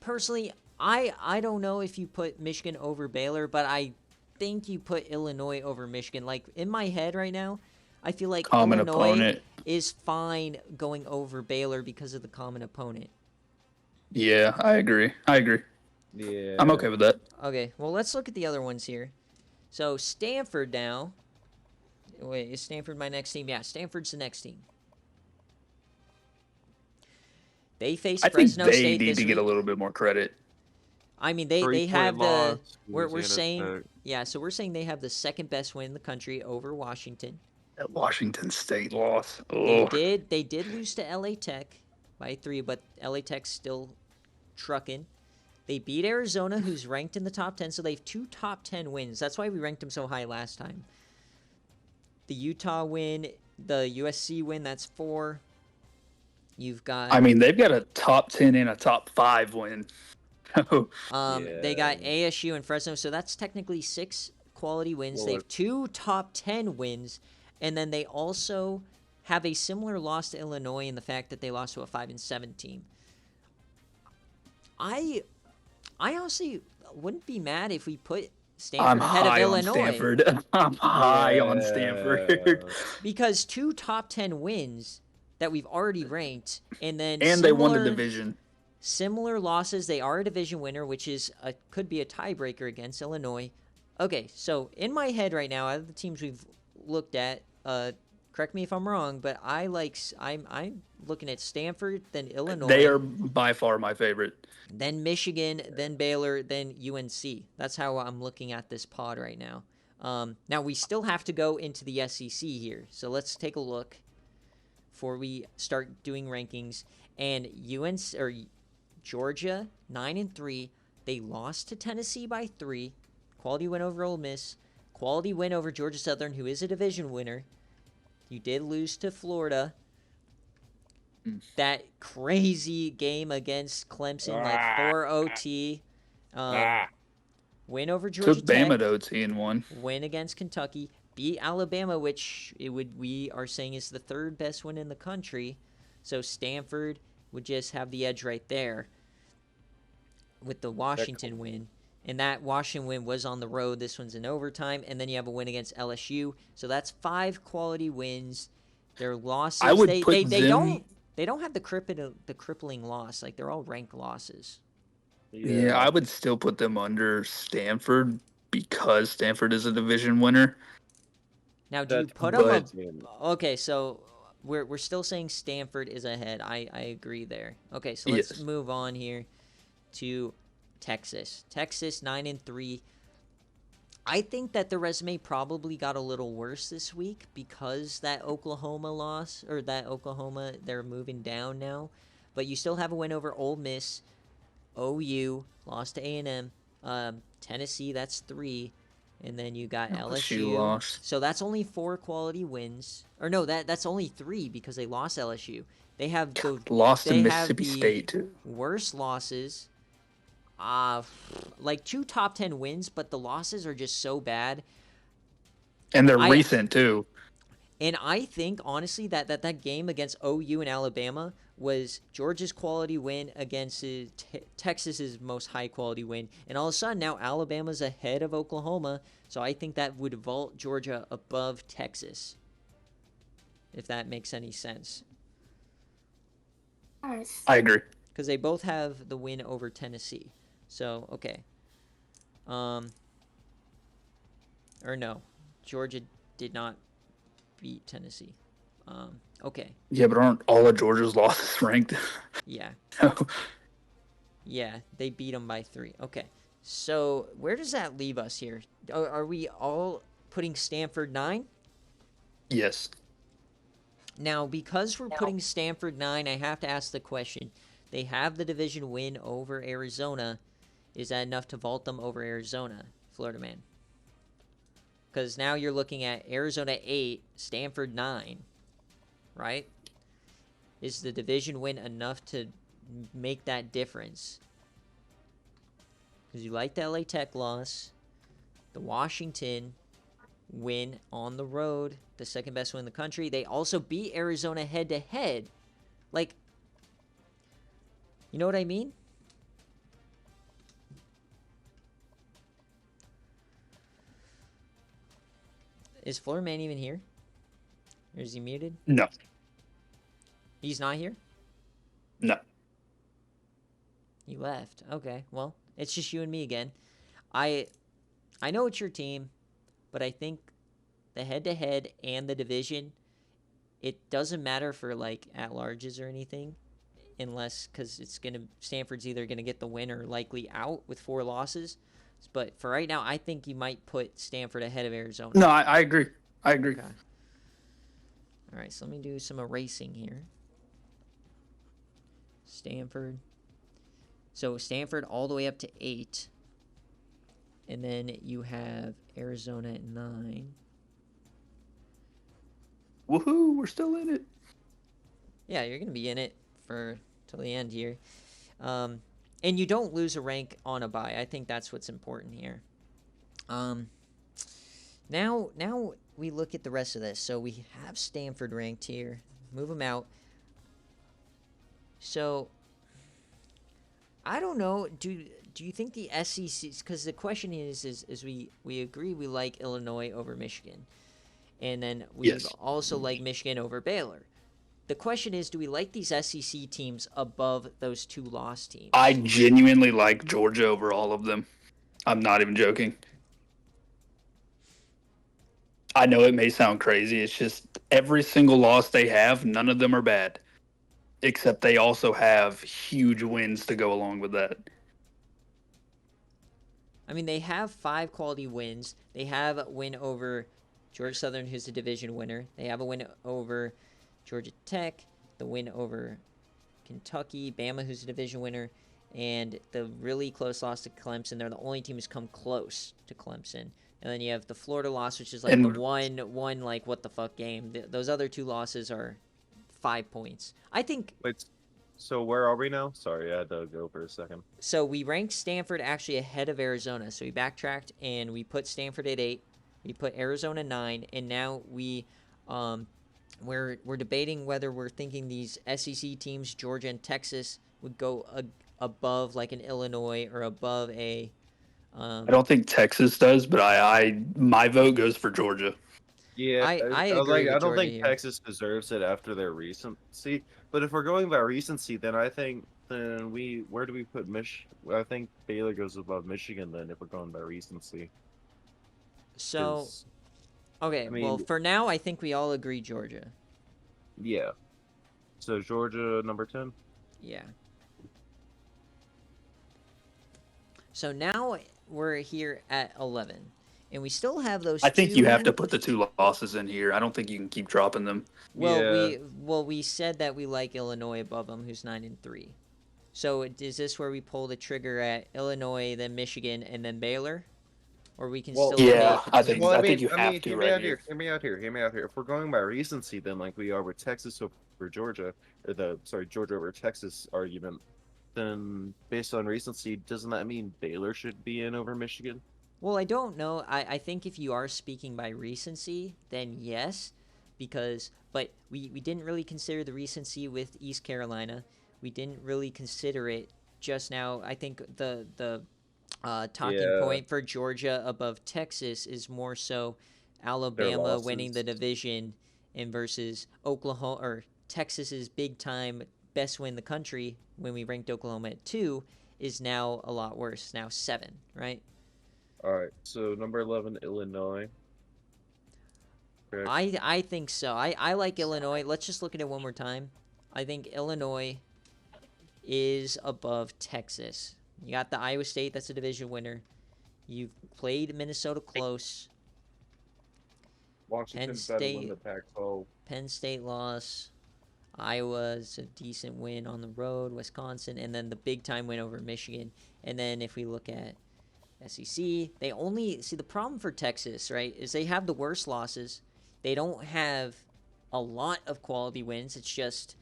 Personally, I don't know if you put Michigan over Baylor, but I think you put Illinois over Michigan. Like, in my head right now, I feel like Common Illinois opponent. is fine going over Baylor because of the common opponent. Yeah, I agree. Yeah. I'm okay with that. Okay, well, let's look at the other ones here. So, Stanford now. Wait, is Stanford my next team? Yeah, Stanford's the next team. They face I think Fresno they State need this to week. get a little bit more credit. I mean, they 3-point have the. loss, We're Louisiana saying, Tech. yeah, so we're saying they have the second best win in the country over Washington. That Washington State loss. They Oh, did lose to LA Tech by 3, but LA Tech's still trucking. They beat Arizona, who's ranked in the top 10, so they have 2 top 10 wins. That's why we ranked them so high last time. The Utah win, the USC win, that's 4. You've got I mean, they've got a top 10 and a top 5 win. they got ASU and Fresno, so that's technically 6 quality wins. Well, They have 2 top 10 wins, and then they also have a similar loss to Illinois in the fact that they lost to a 5-7 team. I honestly wouldn't be mad if we put Stanford I'm ahead of high on Illinois, Stanford. I'm high on Stanford. because 2 top 10 wins that we've already ranked, and then And they won the division. Similar losses. They are a division winner, which could be a tiebreaker against Illinois. Okay, so in my head right now, out of the teams we've looked at, correct me if I'm wrong, but I'm looking at Stanford, then Illinois. They are by far my favorite. Then Michigan, then Baylor, then UNC. That's how I'm looking at this pod right now. Now we still have to go into the SEC here, so let's take a look before we start doing rankings. And Georgia 9-3. They lost to Tennessee by 3. Quality win over Ole Miss. Quality win over Georgia Southern, who is a division winner. You did lose to Florida. That crazy game against Clemson, like 4 OT. Win over Georgia Took Tech. Bama to OT and won. Win against Kentucky. Beat Alabama, which we are saying is the 3rd best win in the country. So Stanford would just have the edge right there with the Washington win. And that Washington win was on the road. This one's in overtime. And then you have a win against LSU. So that's 5 quality wins. Their losses, I would put they them. don't have the crippling loss. Like, they're all ranked losses. Yeah, I would still put them under Stanford because Stanford is a division winner. Now, do you That's put But- them okay, so we're still saying Stanford is ahead. I agree there. Okay, so let's Yes. move on here to Texas. Texas 9-3. I think that the resume probably got a little worse this week because that Oklahoma loss, or that Oklahoma, they're moving down now. But you still have a win over Ole Miss. OU lost to A&M. Tennessee, that's 3. And then you got LSU. lost. So that's only 4 quality wins. Or no, that's only 3 because they lost LSU. They have the Lost to they have Mississippi the State too. worst losses. Like 2 top 10 wins, but the losses are just so bad. And they're I- recent too. And I think, honestly, that game against OU and Alabama was Georgia's quality win against Texas's most high-quality win. And all of a sudden, now Alabama's ahead of Oklahoma. So I think that would vault Georgia above Texas, if that makes any sense. I agree. Because they both have the win over Tennessee. So, okay. Or no. Georgia did not beat Tennessee. Okay. Yeah, but aren't all of Georgia's losses ranked? Yeah. Yeah, they beat them by 3. Okay. So, where does that leave us here? Are we all putting Stanford 9? Yes. Now, because we're putting Stanford 9, I have to ask the question. They have the division win over Arizona. Is that enough to vault them over Arizona, Florida man? Because now you're looking at Arizona 8, Stanford 9, right? Is the division win enough to make that difference? Because you like the LA Tech loss, the Washington win on the road, the second best win in the country. They also beat Arizona head-to-head. Like, you know what I mean? Is Florida man even here? Or is he muted? No. He's not here? No. He left. Okay, well, it's just you and me again. I know it's your team, but I think the head-to-head and the division, it doesn't matter for, like, at-larges or anything, unless, because Stanford's either going to get the win or likely out with 4 losses. But for right now, I think you might put Stanford ahead of Arizona. No, I agree. I agree. Okay. All right, so let me do some erasing here. Stanford. So Stanford all the way up to 8. And then you have Arizona at 9. Woohoo, we're still in it. Yeah, you're going to be in it for till the end here. And you don't lose a rank on a bye. I think that's what's important here. Now we look at the rest of this. So we have Stanford ranked here. Move them out. So I don't know. Do you think the SEC? Because the question is we agree we like Illinois over Michigan, and then we Yes. also like Michigan over Baylor. The question is, do we like these SEC teams above those 2 loss teams? I genuinely like Georgia over all of them. I'm not even joking. I know it may sound crazy. It's just every single loss they have, none of them are bad. Except they also have huge wins to go along with that. I mean, they have 5 quality wins. They have a win over Georgia Southern, who's the division winner. They have a win over Georgia Tech, the win over Kentucky, Bama, who's the division winner, and the really close loss to Clemson. They're the only team who's come close to Clemson. And then you have the Florida loss, which is like the one like what the fuck game. Those other 2 losses are 5 points. I think. Wait, so where are we now? Sorry, I had to go for a second. So we ranked Stanford actually ahead of Arizona. So we backtracked and we put Stanford at 8. We put Arizona 9, and now we're debating whether we're thinking these SEC teams, Georgia and Texas, would go above like an Illinois or above a I don't think Texas does, but my vote goes for Georgia. Yeah, I I was agree like, with I don't Georgia think here. Texas deserves it after their recency. But if we're going by recency, then I think where do we put I think Baylor goes above Michigan then if we're going by recency. So, Because okay, I well, mean, for now, I think we all agree Georgia. yeah. So Georgia number 10. Yeah. So now we're here at 11. And we still have those I think you have two. to put the 2 losses in here. I don't think you can keep dropping them. Well, Yeah. we said that we like Illinois above them, who's 9-3. So is this where we pull the trigger at Illinois, then Michigan, and then Baylor, or we can Well, still Yeah, debate I think between? well, I think you I have mean, to hear me right out here. here. Hear me out here. Hear me out here. If we're going by recency, then like we are with Texas over Georgia, or Georgia over Texas argument, then based on recency, doesn't that mean Baylor should be in over Michigan? Well, I don't know. I think if you are speaking by recency, then yes, but we didn't really consider the recency with East Carolina. We didn't really consider it just now. I think the talking Yeah, point for Georgia above Texas is more so their Alabama winning the losses. division and versus Oklahoma or Texas's big time best win in the country when we ranked Oklahoma at 2 is now a lot worse. Now 7, right? All right, so number 11, Illinois. Correct. I think so. I like Illinois. Let's just look at it one more time. I think Illinois is above Texas. You got the Iowa State, that's a division winner. You've played Minnesota close. Penn Washington's got to win State the Pac-12. Penn State loss. Iowa's a decent win on the road. Wisconsin, and then the big time win over Michigan. And then if we look at SEC, they only see the problem for Texas, right? Is they have the worst losses. They don't have a lot of quality wins. It's just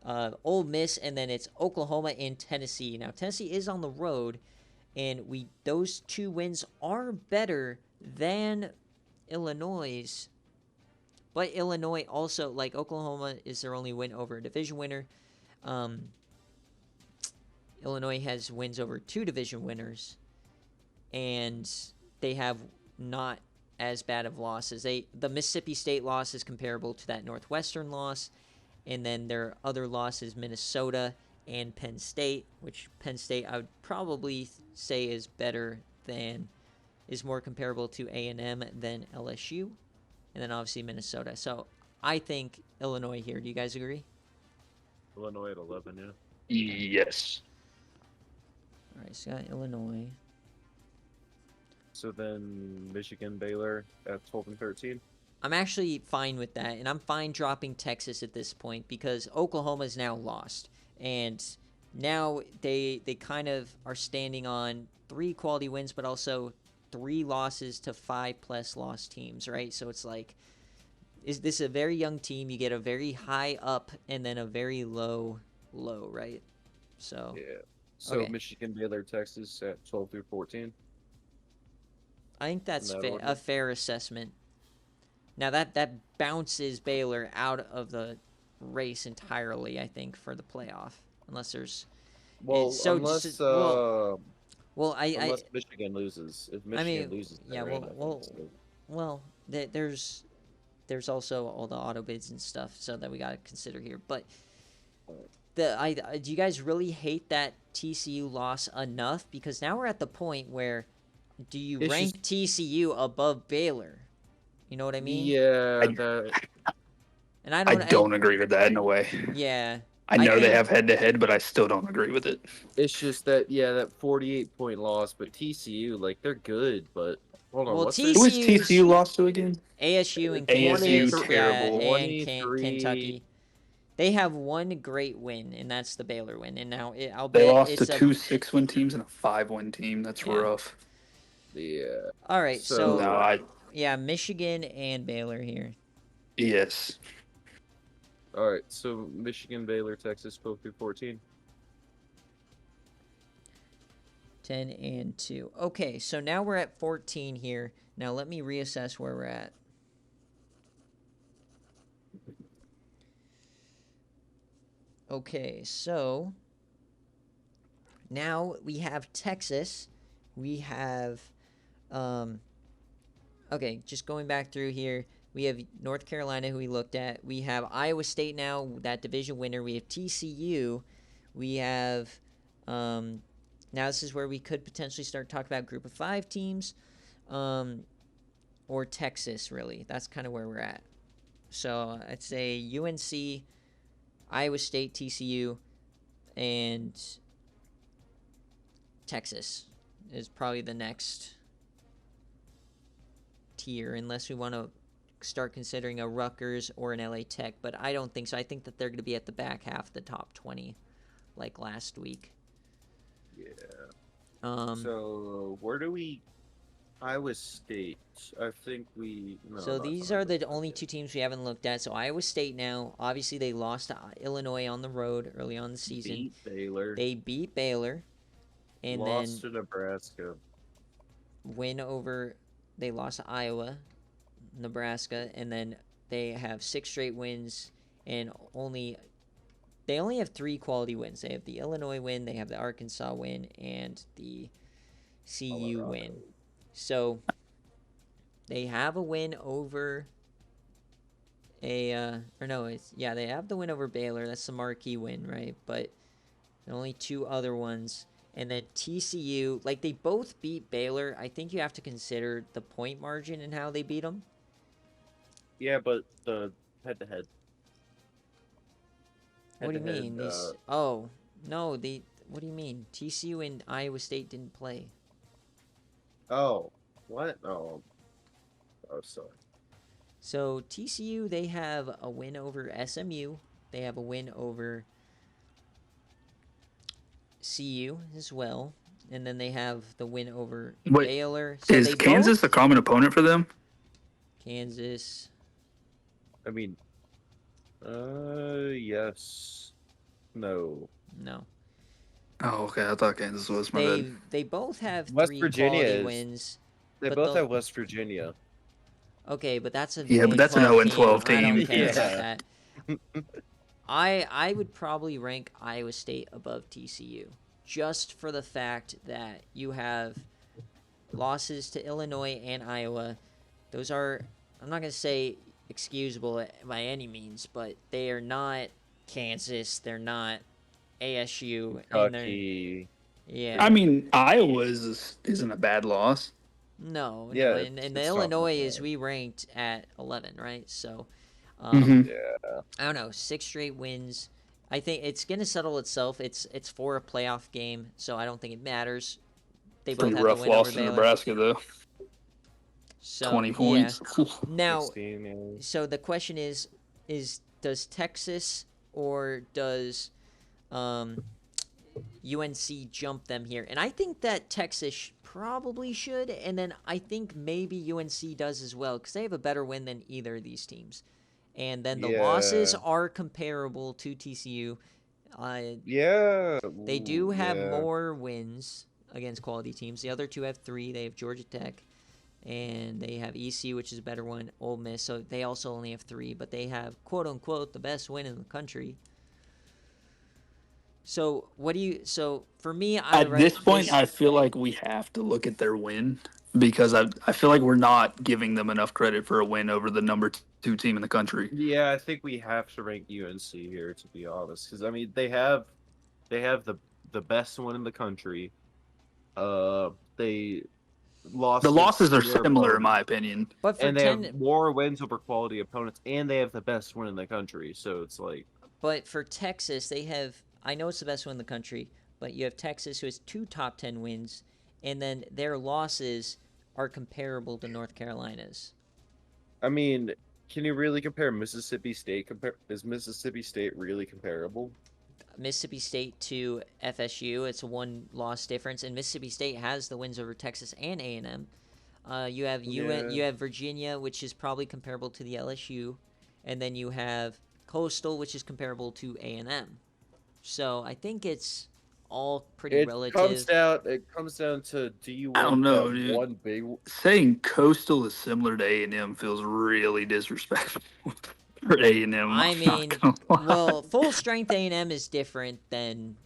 Ole Miss, and then it's Oklahoma and Tennessee. Now Tennessee is on the road, and those 2 wins are better than Illinois'. But Illinois also, like Oklahoma, is their only win over a division winner. Um, Illinois has wins over 2 division winners, and they have not as bad of losses. The Mississippi State loss is comparable to that Northwestern loss, and then their other losses, Minnesota and Penn State, which Penn State I would probably say is more comparable to A&M than LSU, and then obviously Minnesota. So I think Illinois here. Do you guys agree? Illinois at 11, yeah. Yes. All right, so got Illinois. So then Michigan, Baylor at 12 and 13. I'm actually fine with that, and I'm fine dropping Texas at this point because Oklahoma's now lost, and now they kind of are standing on 3 quality wins, but also 3 losses to 5+ loss teams, right? So it's like, is this a very young team? You get a very high up and then a very low, right? So Yeah. So okay. Michigan, Baylor, Texas at 12 through 14. I think that's In that order. a fair assessment. Now that bounces Baylor out of the race entirely, I think, for the playoff, unless there's. Well, So unless well, unless Michigan loses. If Michigan loses, yeah, they're in, I think, so. well, there's also all the auto bids and stuff, so that we got to consider here. But do you guys really hate that TCU loss enough? Because now we're at the point where, do you It's rank TCU above Baylor? You know what I mean? Yeah, And I I don't. don't agree with that in a way. Yeah. I know they think, have head-to-head, but I still don't agree with it. it's just that that 48-point loss, but TCU, like, they're good, but hold on, Well, what's Who is TCU lost to again? ASU and ASU, Kansas, terrible. and 23. Kentucky. They have one great win, and that's the Baylor win. And now, I'll They bet lost to it's 2 6-win teams and a 5-win team. That's rough. Yeah. All right, No, so Michigan and Baylor here. Yes. All right, so Michigan, Baylor, Texas, 12 through 14. 10 and 2. Okay, so now we're at 14 here. Now let me reassess where we're at. Okay, so now we have Texas, we have, okay, just going back through here, we have North Carolina, who we looked at. We have Iowa State now, that division winner. We have TCU. We have, now this is where we could potentially start talking about group of 5 teams, or Texas, really. That's kind of where we're at. So I'd say UNC, Iowa State, TCU, and Texas is probably the next tier, unless we want to start considering a Rutgers or an LA Tech, but I don't think so. I think that they're going to be at the back half of the top 20 like last week. Yeah. So So where do we? Iowa State. I think we. No, so not these Iowa are the State. only 2 teams we haven't looked at. So Iowa State now, obviously they lost to Illinois on the road early on in the season. Beat Baylor. They beat Baylor, and Lost then to Nebraska. win over. They lost to Iowa, Nebraska, and then they have 6 straight wins, and they only have 3 quality wins. They have the Illinois win, they have the Arkansas win, and the CU Colorado. win. So they have a win over they have the win over Baylor. That's the marquee win, right? But only 2 other ones. And then TCU, like, they both beat Baylor. I think you have to consider the point margin and how they beat them. Yeah, but the head-to-head. What do you Head-to-head, mean? Oh, no, what do you mean? TCU and Iowa State didn't play. Oh, what? Oh, sorry. So TCU, they have a win over SMU. They have a win over CU as well. And then they have the win over Wait, Baylor. So is they Kansas a common opponent for them? Kansas. I mean, yes. No. No. Oh, okay. I thought Kansas was. My bad. They both have West 3 Virginia quality is. wins. They But both the- have West Virginia. Okay, but that's a Yeah, but that's an 0-12 0-12 I don't team. care about Yeah. that. I would probably rank Iowa State above TCU, just for the fact that you have losses to Illinois and Iowa. Those are, I'm not going to say excusable by any means, but they are not Kansas. They're not ASU. And they're, Kentucky. yeah. I mean, Iowa isn't a bad loss. No, Yeah, and the it's not Illinois bad. is we ranked at 11, right? So, Mhm. Yeah. I don't know, 6 straight wins. I think it's gonna settle itself. It's for a playoff game, so I don't think it matters. They both Pretty have the rough win over loss to Baylor. Nebraska, though. So 20 yeah. points. Now, 16, yeah. so the question is does Texas or does UNC jump them here? And I think that Texas probably should, and then I think maybe UNC does as well, because they have a better win than either of these teams. And then the losses Yeah. are comparable to TCU. Yeah. They do have yeah. more wins against quality teams. The other 2 have 3. They have Georgia Tech, and they have ECU, which is a better one, Ole Miss. So they also only have 3, but they have, quote-unquote, the best win in the country. So so for me, At this point, I feel like we have to look at their win because I feel like we're not giving them enough credit for a win over the number 2 team in the country. Yeah, I think we have to rank UNC here, to be honest, because I mean they have the best one in the country. They lost. The losses are obscure similar, in opponents, my opinion. but for and they 10, have more wins over quality opponents, and they have the best one in the country. So it's like, but for Texas, they have, I know it's the best one in the country, but you have Texas, who has 2 top 10 wins, and then their losses are comparable to North Carolina's. I mean, can you really compare Mississippi State? Is Mississippi State really comparable? Mississippi State to FSU, it's a 1-loss difference, and Mississippi State has the wins over Texas and A&M. You have you have Virginia, which is probably comparable to the LSU, and then you have Coastal, which is comparable to A&M. So I think it's all pretty relative. It comes down to, do you I don't want know, that dude. one big? Saying Coastal is similar to A&M feels really disrespectful for A&M. I mean, well, full strength A&M is different than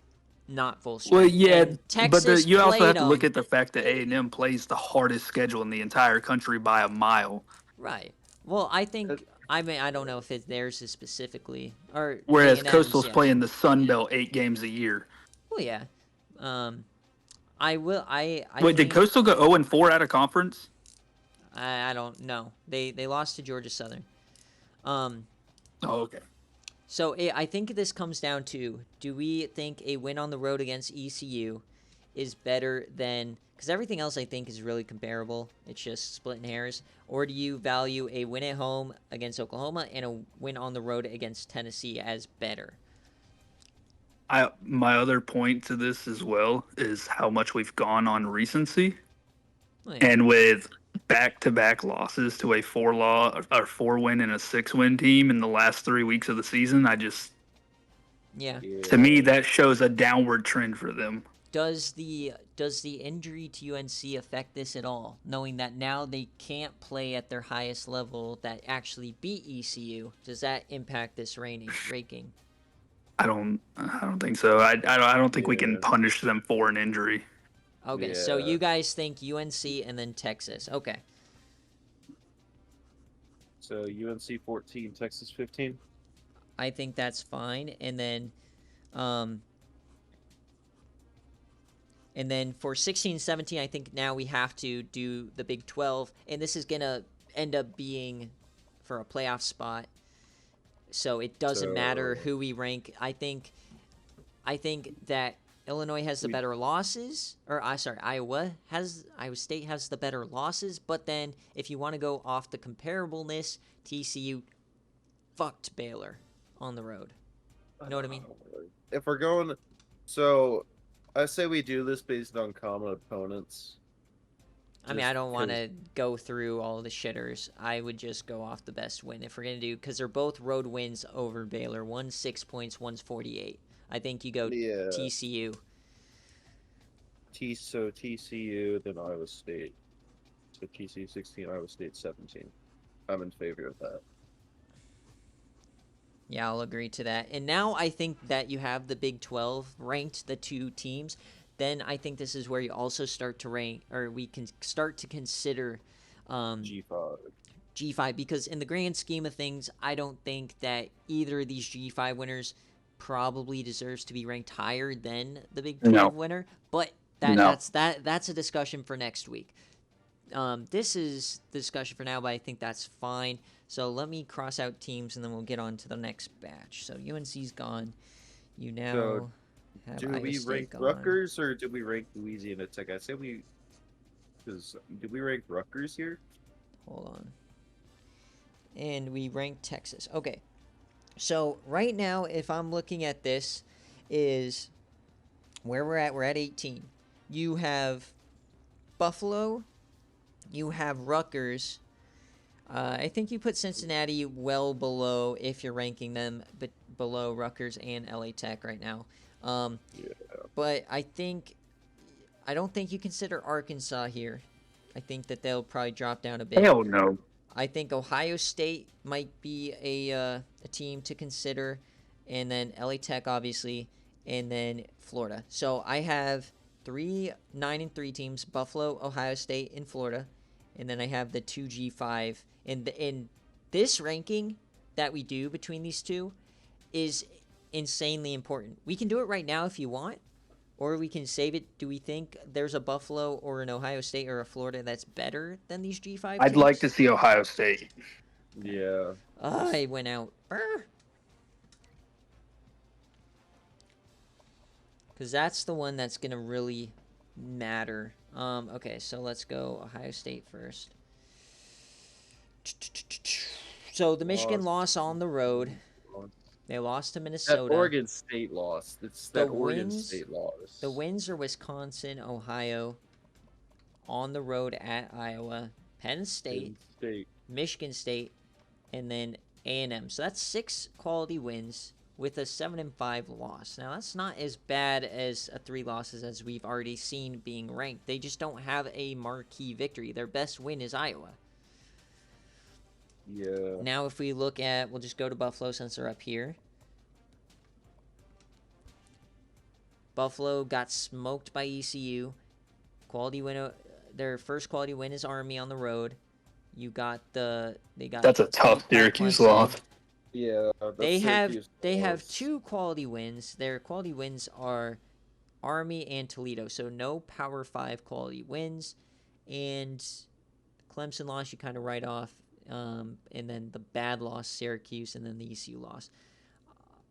not full Well, strength. yeah, And but Texas you also played have to look them. at the fact that A&M plays the hardest schedule in the entire country by a mile, Right. Well, I Uh, think I don't know if it's theirs is specifically or whereas A&M's. Coastal's Yeah. playing the Sun Belt 8 games a year. Well, yeah. Um, I will. I Wait, did think Coastal go 0-4 out of conference? I don't know. They lost to Georgia Southern. Um, Oh, okay. so I think this comes down to: do we think a win on the road against ECU is better than? Because everything else I think is really comparable. It's just splitting hairs. Or do you value a win at home against Oklahoma and a win on the road against Tennessee as better? My other point to this as well is how much we've gone on recency, Oh yeah. and with back-to-back losses to a 4-win and a 6-win team in the last 3 weeks of the season, Yeah. to me yeah. that shows a downward trend for them. Does the injury to UNC affect this at all? Knowing that now they can't play at their highest level that actually beat ECU, does that impact this ranking? I don't think so. I don't think we can Yeah. punish them for an injury. Okay, so Yeah. you guys think UNC and then Texas. Okay. So UNC 14, Texas 15. I think that's fine. Um and then for 16 17, I think now we have to do the Big 12 and this is going to end up being for a playoff spot. So it doesn't matter So who we rank. I think that Illinois has the we better losses, or sorry, Iowa State has the better losses. But then, if you want to go off the comparableness, TCU fucked Baylor on the road. You know what I mean? if we're going, so I say we do this based on common opponents. I mean, I Just don't want because, to go through all the shitters. I would just go off the best win if we're gonna do because they're both road wins over Baylor. One's 6 points, one's 48. I think you go yeah, TCU. So TCU, then Iowa State. So TCU 16, Iowa State 17. I'm in favor of that. Yeah, I'll agree to that. And now I think that you have the Big 12 ranked the two teams. Then I think this is where you also start to rank, or we can start to consider G5. G5 because in the grand scheme of things, I don't think that either of these G5 winners probably deserves to be ranked higher than the Big 12 No, winner. But no. that's a discussion for next week. This is the discussion for now, but I think that's fine. So let me cross out teams, and then we'll get on to the next batch. So UNC's gone. You So now have do Iowa we State rank gone. Rutgers or do we rank Louisiana Tech? I say we, because do we rank Rutgers here? Hold on. And we rank Texas. Okay. So right now, if I'm looking at this, is where we're at. We're at 18. You have Buffalo. You have Rutgers. I think you put Cincinnati well below if you're ranking them, but below Rutgers and LA Tech right now. Yeah. But I don't think you consider Arkansas here. I think that they'll probably drop down a bit. Hell no. I think Ohio State might be a team to consider, and then LA Tech obviously, and then Florida. So I have 9-3 teams: Buffalo, Ohio State, and Florida, and then I have the 2G5. And in this ranking that we do between these two is insanely important. We can do it right now if you want, or we can save it. Do we think there's a Buffalo or an Ohio State or a Florida that's better than these G5 I'd like to teams? see Ohio State. Yeah. I went out. Because that's the one that's going to really matter. Okay, so let's go Ohio State first. So the Michigan loss on the road. They lost to That Minnesota. Oregon State loss. It's that Oregon State loss. The wins are Wisconsin, Ohio, on the road at Iowa, Penn State, Michigan State, and then A&M. So that's 6 quality wins with a 7-5 loss. Now that's not as bad as 3 losses as we've already seen being ranked. They just don't have a marquee victory. Their best win is Iowa. Yeah. Now if we look at, we'll just go to Buffalo since they're up here. Buffalo got smoked by ECU. Quality win. Their first quality win is Army on the road. They got That's a tough beat Syracuse Clemson. loss. Yeah, They that's have Syracuse. 2 quality wins. Their quality wins are Army and Toledo, so no Power 5 quality wins. And Clemson loss you kind of write off, and then the bad loss Syracuse, and then the ECU loss.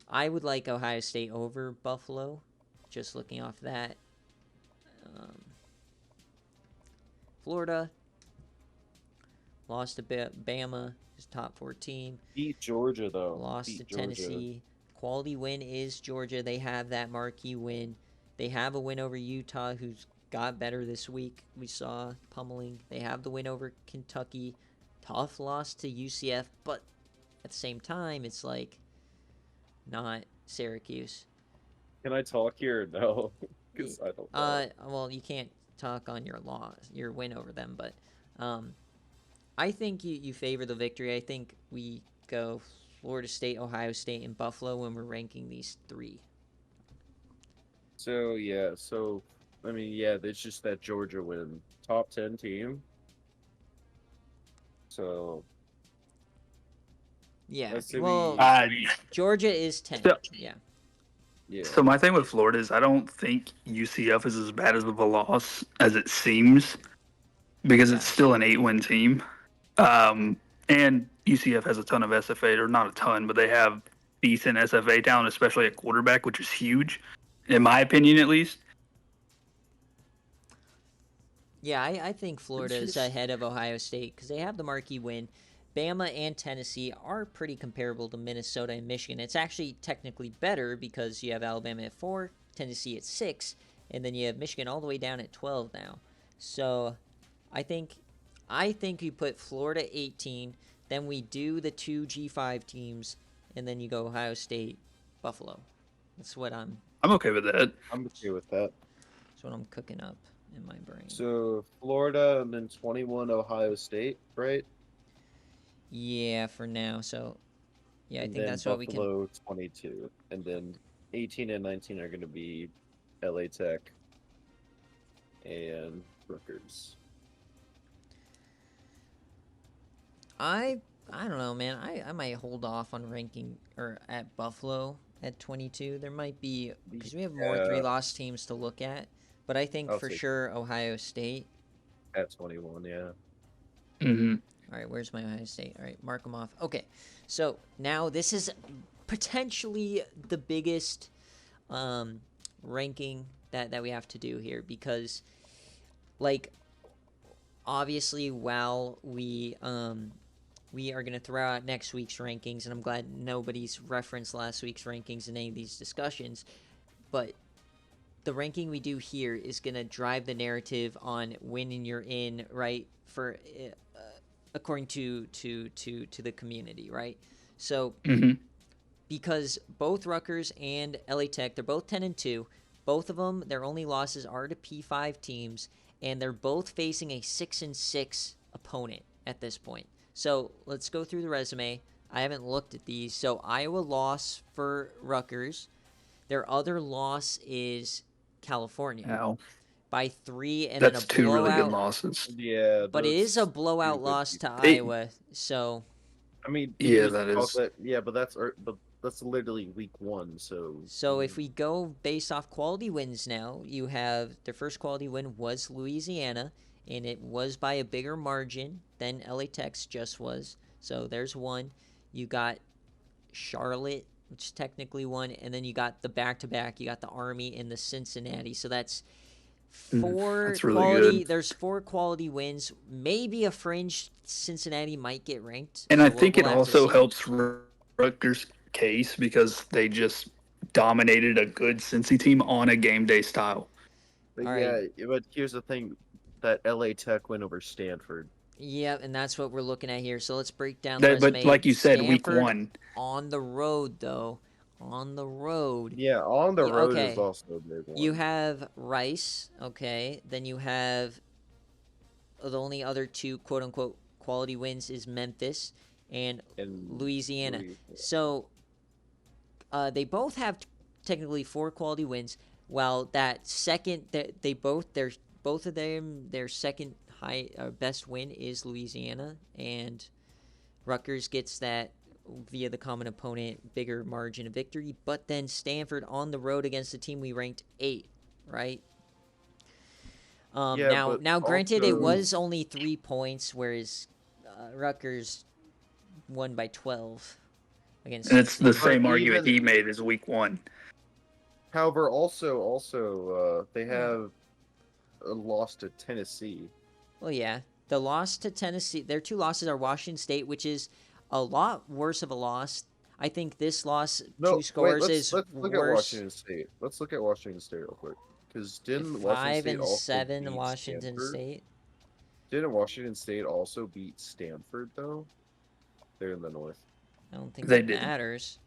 I would like Ohio State over Buffalo, just looking off that. Florida lost to Bama, his top 4 team. Beat Georgia though. Lost Beat to Georgia. Tennessee. Quality win is Georgia. They have that marquee win. They have a win over Utah, who's got better this week. We saw pummeling. They have the win over Kentucky. Tough loss to UCF, but at the same time, it's like not Syracuse. Can I talk here? No, because I don't know. Well, you can't talk on your win over them, but I think you favor the victory. I think we go Florida State, Ohio State, and Buffalo when we're ranking these 3. So yeah, I mean, yeah, it's just that Georgia win, top 10 team. So Yeah. let's say Well, Georgia is 10. So, Yeah. yeah. so my thing with Florida is I don't think UCF is as bad of a loss as it seems because it's still an 8-win team. And UCF has a ton of SFA, or not a ton, but they have decent SFA talent, especially at quarterback, which is huge, in my opinion, at least. Yeah, I think Florida is ahead of Ohio State because they have the marquee win. Bama and Tennessee are pretty comparable to Minnesota and Michigan. It's actually technically better because you have Alabama at 4, Tennessee at 6, and then you have Michigan all the way down at 12 now. So I think you put Florida 18, then we do the 2 G5 teams, and then you go Ohio State, Buffalo. That's what I'm okay with that. I'm okay with that. That's what I'm cooking up in my brain. So Florida and then 21 Ohio State, right? Yeah, for now. So yeah, I And think then that's what we can. Buffalo 22, and then 18 and 19 are going to be LA Tech and Rutgers. I don't know, man. I might hold off on ranking or at Buffalo at 22. There might be because we have more 3-loss teams to look at, but I think I'll for take sure Ohio State. At 21, yeah. Mm-hmm. All right, where's my Ohio State? All right, mark them off. Okay, so now this is potentially the biggest ranking that we have to do here because, like, obviously, while we are going to throw out next week's rankings, and I'm glad nobody's referenced last week's rankings in any of these discussions, but the ranking we do here is going to drive the narrative on when you're in, right, for according to the community, right? So because both Rutgers and LA Tech, they're both 10-2, both of them, their only losses are to P5 teams, and they're both facing a 6-6 opponent at this point. So let's go through the resume. I haven't looked at these. So Iowa loss for Rutgers. Their other loss is California by 3, and that's then a blowout. 2 really good losses. Yeah, but it is a blowout loss to Iowa. So I mean, yeah, that is. But that's literally week 1. So if we go based off quality wins now, you have their first quality win was Louisiana, and it was by a bigger margin than LA Tech's just was. So there's one. You got Charlotte, which technically won, and then you got the back-to-back. You got the Army and the Cincinnati. So that's 4 that's really quality. good. There's 4 quality wins. Maybe a fringe Cincinnati might get ranked. And so I think we'll it have to also see. helps Rutgers' case because they just dominated a good Cincy team on a game day style. But All yeah, right. but here's the thing, that LA Tech win over Stanford. Yeah, and that's what we're looking at here. So let's break down the resume. But like you said, Stanford, week 1. on the road, though. On the road. Yeah, on the road okay. is also a big one. You have Rice, okay. Then you have the only other 2 quote-unquote quality wins is Memphis and Louisiana. So they both have technically 4 quality wins. while that second that they both their both of them their second high best win is Louisiana, and Rutgers gets that via the common opponent, bigger margin of victory. But then Stanford on the road against a team we ranked 8, right? Yeah, Now, but granted, it also was only 3 points, whereas Rutgers won by 12 against And it's the Cincinnati. but same argument even he made as week 1. however, also they have a loss to Tennessee. Well, yeah, the loss to Tennessee. Their 2 losses are Washington State, which is a lot worse of a loss. I think this loss, 2 No, wait, scores, is let's look at worse. Washington State. Let's look at Washington State real quick. Because didn't Washington 5 State and also 7, beat Washington Stanford? State. Didn't Washington State also beat Stanford though? They're in the north. I don't think They that did. matters.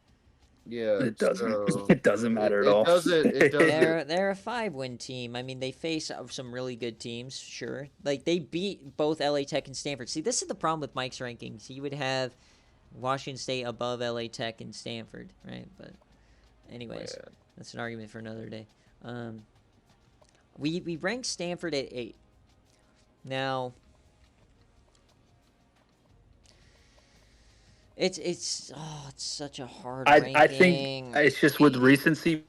Yeah, It doesn't. so It doesn't matter at it all. doesn't it doesn't They're a 5-win team. I mean, they face some really good teams, sure. Like they beat both LA Tech and Stanford. See, this is the problem with Mike's rankings. You would have Washington State above LA Tech and Stanford, right? But anyways, yeah. that's an argument for another day. We rank Stanford at 8. Now, it's such a hard I think ranking. it's just with recency,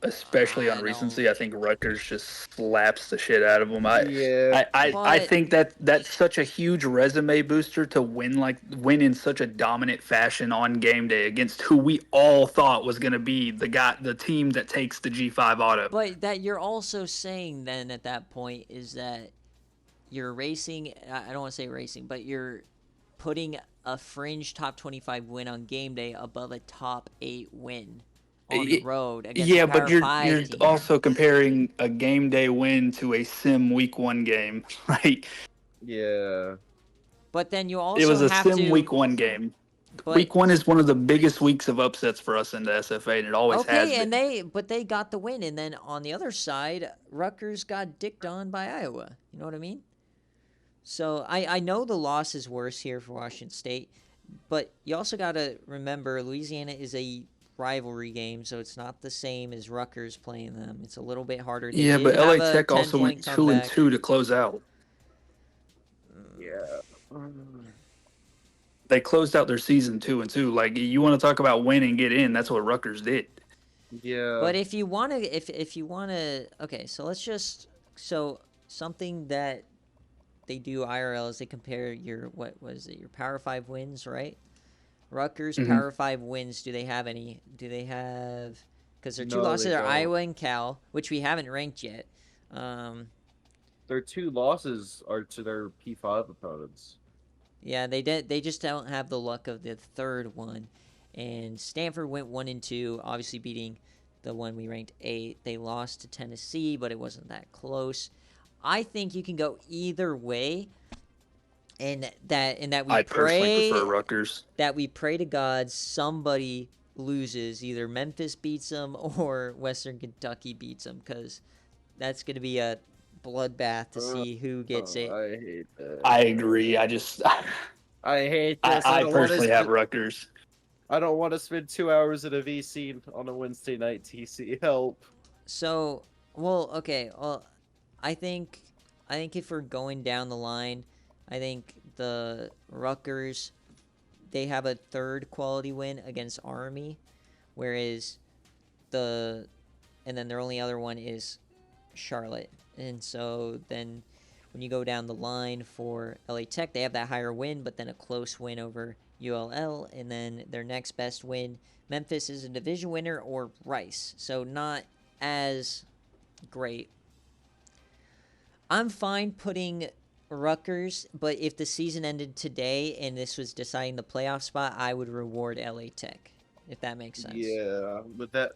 especially on I recency. don't. I think Rutgers just slaps the shit out of them. Yeah. I But think that's such a huge resume booster to win in such a dominant fashion on game day against who we all thought was going to be the team that takes the G5 auto. But that you're also saying then at that point is that you're racing. I don't want to say racing, but you're putting a fringe top 25 win on game day above a top 8 win on the road against a Yeah, but Power you're 5 team. also comparing a game day win to a sim week 1 game. Like Yeah. But then you it also was a have sim to. week 1 game. But Week 1 is one of the biggest weeks of upsets for us in the SFA, and it always has okay, and been. they got the win, and then on the other side, Rutgers got dicked on by Iowa. You know what I mean? So I know the loss is worse here for Washington State, but you also got to remember Louisiana is a rivalry game, so it's not the same as Rutgers playing them. It's a little bit harder. They Yeah, did but have LA a Tech also 10-point went 2 and comeback. 2 to close out. Yeah. They closed out their season 2 and 2. Like you want to talk about win and get in, that's what Rutgers did. Yeah. But if you want to, if you want to, okay, so let's just something that they do IRL is they compare your what was it your Power 5 wins, right? Rutgers Hmm. Power 5 wins. Do they have any? Do they have? Because their 2 No, losses they are don't. Iowa and Cal, which we haven't ranked yet. Their 2 losses are to their P5 opponents. Yeah, they just don't have the luck of the third one. And Stanford went 1 and 2, obviously beating the one we ranked 8. They lost to Tennessee, but it wasn't that close. I think you can go either way, and that we I personally prefer pray Rutgers. to God somebody loses, either Memphis beats them or Western Kentucky beats them, because that's going to be a bloodbath to see who gets it. I hate that. I agree. I just I hate this. I I don't want personally to. have Rutgers. I don't want to spend 2 hours at a VC on a Wednesday night. TC, help. So, well, okay. Well, I think if we're going down the line, I think the Rutgers, they have a third quality win against Army, whereas and then their only other one is Charlotte. And so then when you go down the line for LA Tech, they have that higher win, but then a close win over ULL, and then their next best win, Memphis, is a division winner or Rice. So not as great. I'm fine putting Rutgers, but if the season ended today and this was deciding the playoff spot, I would reward LA Tech, if that makes sense. Yeah, but I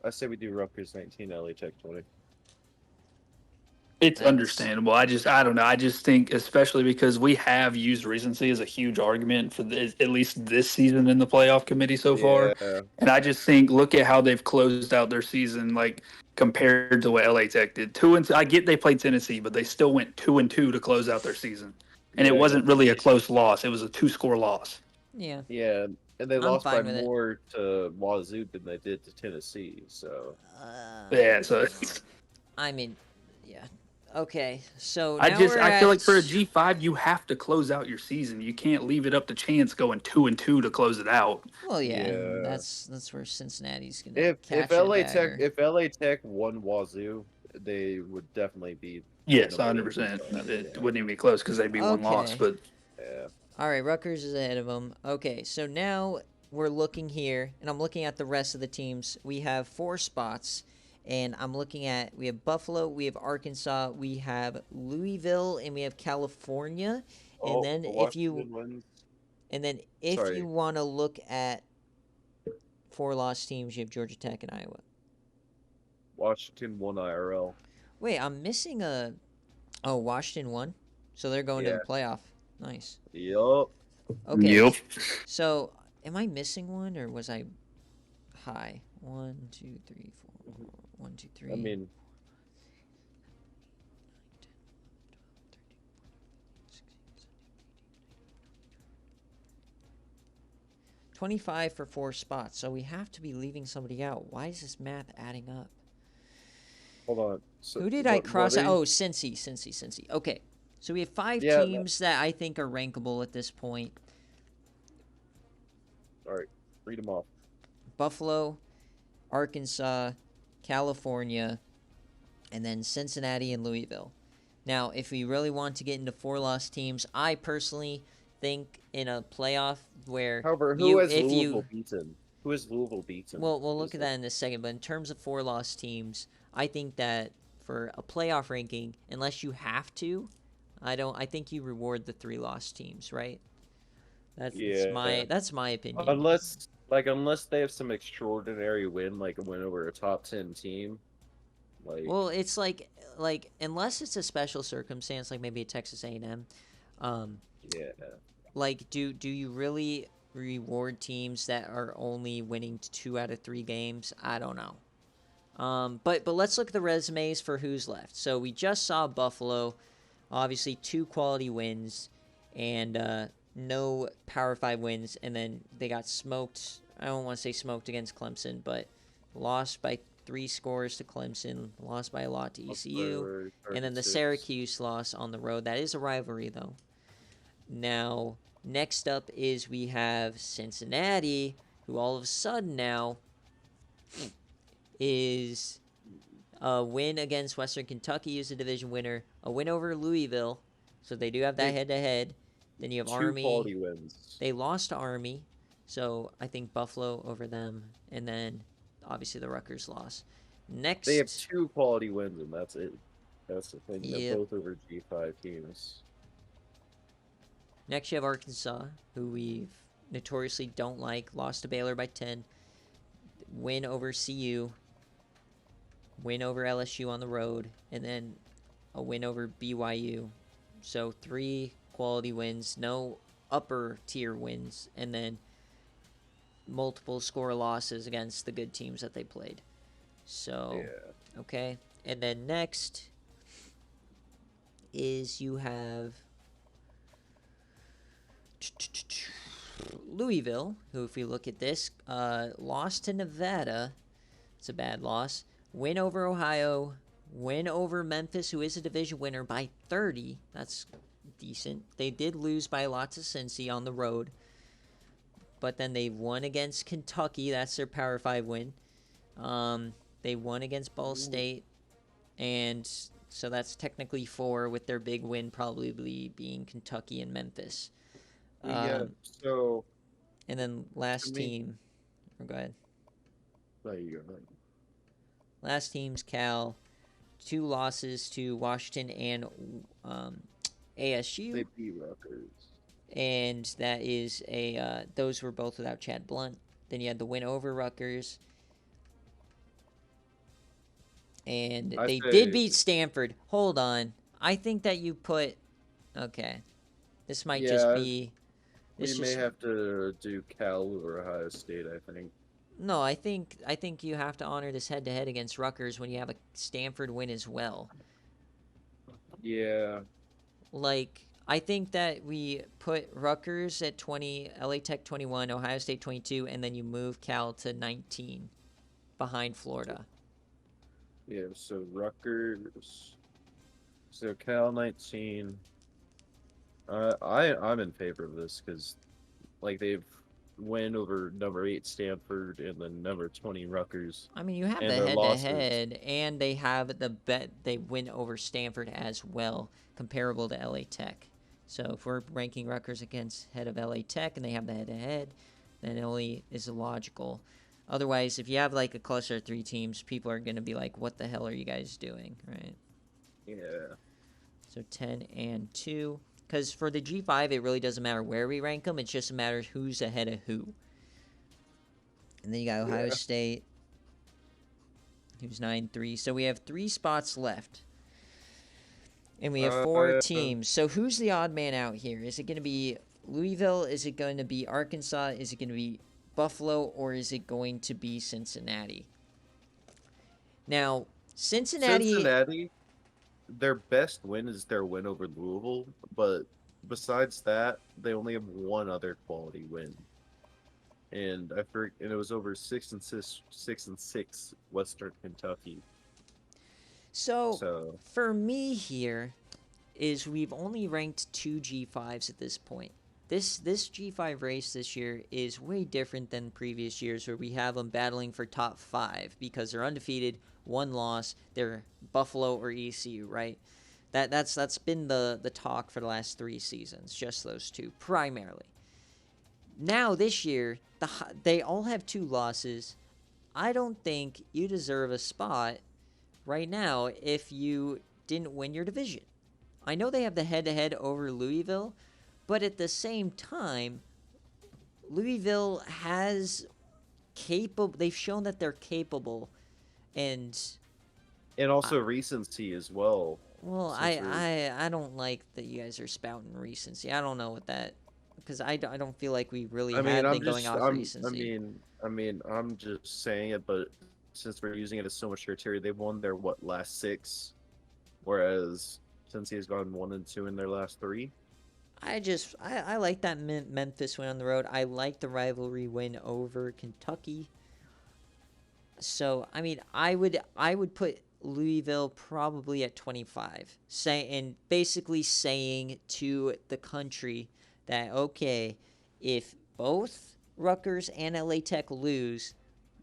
say we do Rutgers 19, LA Tech 20. It's understandable. I don't know. I just think, especially because we have used recency as a huge argument for at least this season in the playoff committee so far. Yeah. And I just think, look at how they've closed out their season, like compared to what LA Tech did. 2 and I get they played Tennessee, but they still went 2 and 2 to close out their season. And it Yeah, wasn't really a close loss. It was a 2-score loss. Yeah, Yeah, and they I'm lost by fine with it. more to Wazoo than they did to Tennessee. So Yeah, so I mean, yeah. Okay, so I now just we're I feel at. like for a G5 you have to close out your season. You can't leave it up to chance going 2-2 to close it out. Well, yeah, yeah, that's where Cincinnati's gonna if catch a LA Tech dagger. if LA Tech won Wazoo, they would definitely be the Yes, number one 100%. spot. It Yeah, wouldn't even be close because they'd be one loss. Okay. But yeah. All right, Rutgers is ahead of them. Okay, so now we're looking here, and I'm looking at the rest of the teams. We have 4 spots, and I'm looking at we have Buffalo, we have Arkansas, we have Louisville, and we have California. And Oh, then if you Washington wins. and then if you Sorry, want to look at 4 lost teams, you have Georgia Tech and Iowa. Washington won IRL. Wait, I'm missing a. Oh, Washington won, so they're going to the Yeah. playoff. Nice. Yup. Okay, yep. so am I missing one or was I high? 1, 2, 3, 4. 1, 2, 3. I mean, 25 for 4 spots, so we have to be leaving somebody out. Why is this math adding up? hold on. So Who did I cross out? are you- Oh, Cincy. Okay, so we have 5 Yeah. teams that I think are rankable at this point. All right. Read them off. Buffalo, Arkansas, California, and then Cincinnati and Louisville. Now, if we really want to get into 4 lost teams, I personally think in a playoff where However, you, who has if Louisville you, beaten? Who has Louisville beaten? we'll look Is at it- that in a second. But in terms of 4 lost teams, I think that for a playoff ranking, unless you have to, I think you reward the 3 lost teams, right? Yeah. That's my opinion. Unless they have some extraordinary win, like a win over a top 10 team. Like, Well, it's like unless it's a special circumstance, like maybe a Texas A&M, um, yeah. like do you really reward teams that are only winning 2 out of 3 games? I don't know. But let's look at the resumes for who's left. So we just saw Buffalo, obviously 2 quality wins, and no Power 5 wins, and then they got smoked. I don't want to say smoked against Clemson, but lost by 3 scores to Clemson, lost by a lot to ECU, and then the 36. Syracuse loss on the road. That is a rivalry, though. Now, next up is we have Cincinnati, who all of a sudden now is a win against Western Kentucky, is a division winner, a win over Louisville, so they do have that head-to-head. Then you have 2 Army. quality wins. They lost to Army, so I think Buffalo over them, and then obviously the Rutgers loss. Next, They have 2 quality wins, and that's it. That's the thing. Yep. They're both over G5 teams. next you have Arkansas, who we notoriously don't like, lost to Baylor by 10, win over CU, win over LSU on the road, and then a win over BYU. So 3 quality wins, no upper tier wins, and then multiple score losses against the good teams that they played. So, Yeah. okay. And then next is you have Louisville, who, if we look at this, lost to Nevada. It's a bad loss. Win over Ohio. Win over Memphis, who is a division winner, by 30. That's decent. They did lose by a lot to Cincy on the road. But then they won against Kentucky. That's their Power 5 win. They won against Ball State. And so that's technically 4, with their big win probably being Kentucky and Memphis. Yeah. So, And then last I mean- team. Oh, go ahead. there you go. Last team's Cal. 2 losses to Washington and ASU. They beat Rutgers. And that is those were both without Chad Blunt. Then you had the win over Rutgers. And they did beat Stanford. Hold on. I think that you put... Okay. This might just Yeah, be... We may have to do Cal over Ohio State, I think. No, I think you have to honor this head-to-head against Rutgers when you have a Stanford win as well. Yeah. Like, I think that we put Rutgers at 20, LA Tech 21, Ohio State 22, and then you move Cal to 19 behind Florida. Yeah, so Rutgers. So Cal 19. I'm in favor of this because like they've win over number 8 Stanford and then number 20 Rutgers, I mean, you have and the their losses. head-to-head, and they have the bet they win over Stanford as well, comparable to LA Tech. So if we're ranking Rutgers against head of LA Tech and they have the head-to-head, then it only is logical. Otherwise, if you have like a cluster of 3 teams, people are going to be like, what the hell are you guys doing, right? Yeah. So 10 and 2. Because for the G5, it really doesn't matter where we rank them. It just matters who's ahead of who. And then you got Ohio State, who's 9-3. So we have 3 spots left. And we have 4 teams. So who's the odd man out here? Is it going to be Louisville? Is it going to be Arkansas? Is it going to be Buffalo? Or is it going to be Cincinnati? Now, Cincinnati, their best win is their win over Louisville, but besides that, they only have one other quality win. And it was over 6-6 Western Kentucky. So for me here is we've only ranked 2 G5s at this point. This G5 race this year is way different than previous years where we have them battling for top 5 because they're undefeated, 1 loss, they're Buffalo or ECU, right? That's been the talk for the last 3 seasons, just those 2 primarily. Now this year, they all have 2 losses. I don't think you deserve a spot right now if you didn't win your division. I know they have the head-to-head over Louisville, but at the same time, Louisville they've shown that they're capable, and also recency as well. Well, I don't like that you guys are spouting recency. I don't know what that, because I don't feel like we really have been going off recency. I'm just saying it, but since we're using it as so much criteria, they've won their last 6, whereas Cincy has gone 1-2 in their last 3. I like that Memphis win on the road. I like the rivalry win over Kentucky. So I mean, I would put Louisville probably at 25, and basically saying to the country that, okay, if both Rutgers and LA Tech lose,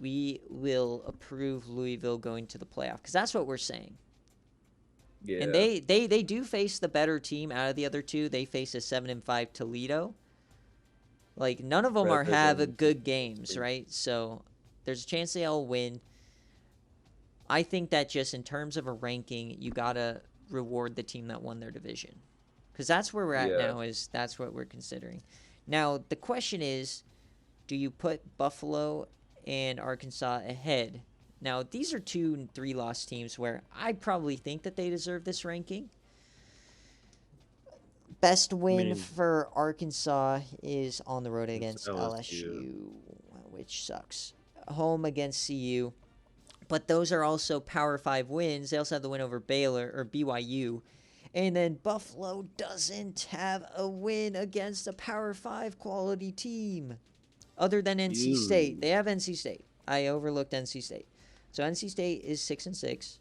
we will approve Louisville going to the playoff, because that's what we're saying. Yeah. And they do face the better team out of the other 2. They face a 7-5 Toledo. Like, none of them have good games, right? So there's a chance they all win. I think that just in terms of a ranking, you gotta reward the team that won their division, because that's where we're at now. That's what we're considering. Now the question is, do you put Buffalo and Arkansas ahead? Now these are 2 and 3 loss teams where I probably think that they deserve this ranking. Best win for Arkansas is on the road against LSU, which sucks. Home against CU. But those are also Power 5 wins. They also have the win over Baylor or BYU. And then Buffalo doesn't have a win against a Power 5 quality team other than NC State. They have NC State. I overlooked NC State. So NC State is 6-6.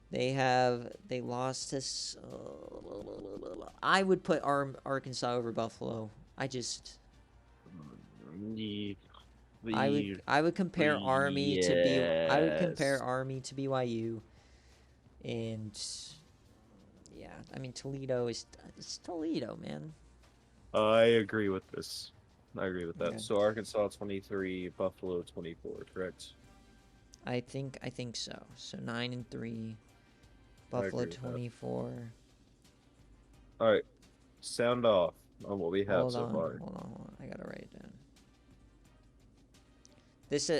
They lost to. I would put Arkansas over Buffalo. I would compare Army to I would compare Army to BYU, and yeah, I mean it's Toledo, man. I agree with this. I agree with that. Okay. So Arkansas 23, Buffalo 24, correct? I think so. So 9-3, Buffalo 24. All right, sound off on what we have so far. Hold on. I gotta write it down.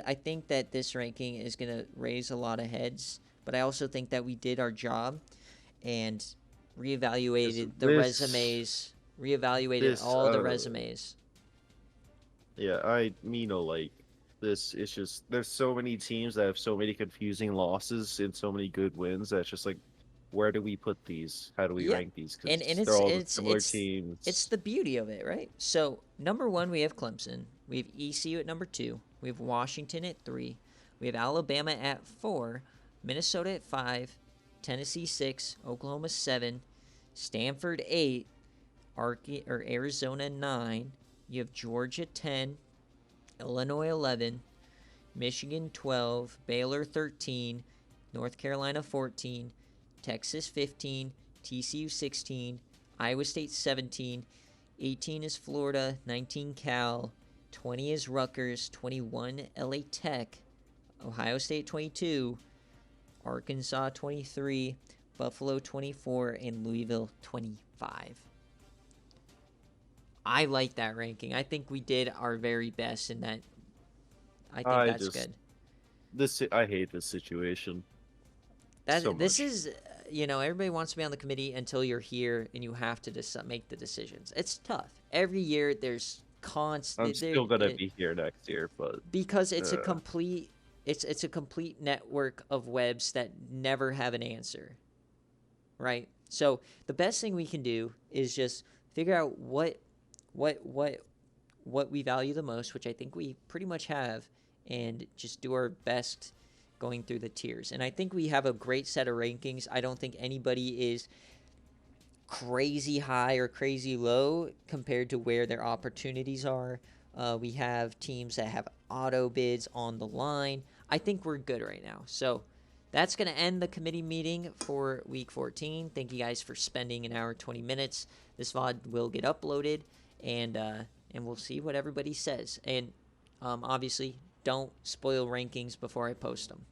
I think that this ranking is gonna raise a lot of heads, but I also think that we did our job and reevaluated the resumes. Reevaluated all the resumes. Yeah, like, this is just, there's so many teams that have so many confusing losses and so many good wins that it's just like, where do we put these? How do we Yeah, rank these? and Because they're it's all the it's similar it's it's teams. the beauty of it, right? So number one, we have Clemson. We have ECU at number two. We have Washington at three. We have Alabama at four. Minnesota at five. Tennessee 6. Oklahoma 7. Stanford 8. Arizona 9. You have Georgia 10. Illinois 11. Michigan 12. Baylor 13. North Carolina 14. Texas 15. TCU 16. Iowa State 17. 18 is Florida. 19 Cal. 20 is Rutgers. 21 LA Tech. Ohio State 22. Arkansas 23. Buffalo 24. And Louisville 25. I like that ranking. I think we did our very best in that. I think that's good. I hate this situation That so this much. is, everybody wants to be on the committee until you're here and you have to make the decisions. It's tough. Every year there's constant. I'm still gonna be here next year, but Because it's a complete. It's a complete network of webs that never have an answer. Right. So the best thing we can do is just figure out what we value the most, which I think we pretty much have, and just do our best going through the tiers. And I think we have a great set of rankings. I don't think anybody is crazy high or crazy low compared to where their opportunities are. We have teams that have auto bids on the line. I think we're good right now. So that's going to end the committee meeting for week 14. Thank you guys for spending an hour 20 minutes. This VOD will get uploaded, and we'll see what everybody says. And obviously, don't spoil rankings before I post them.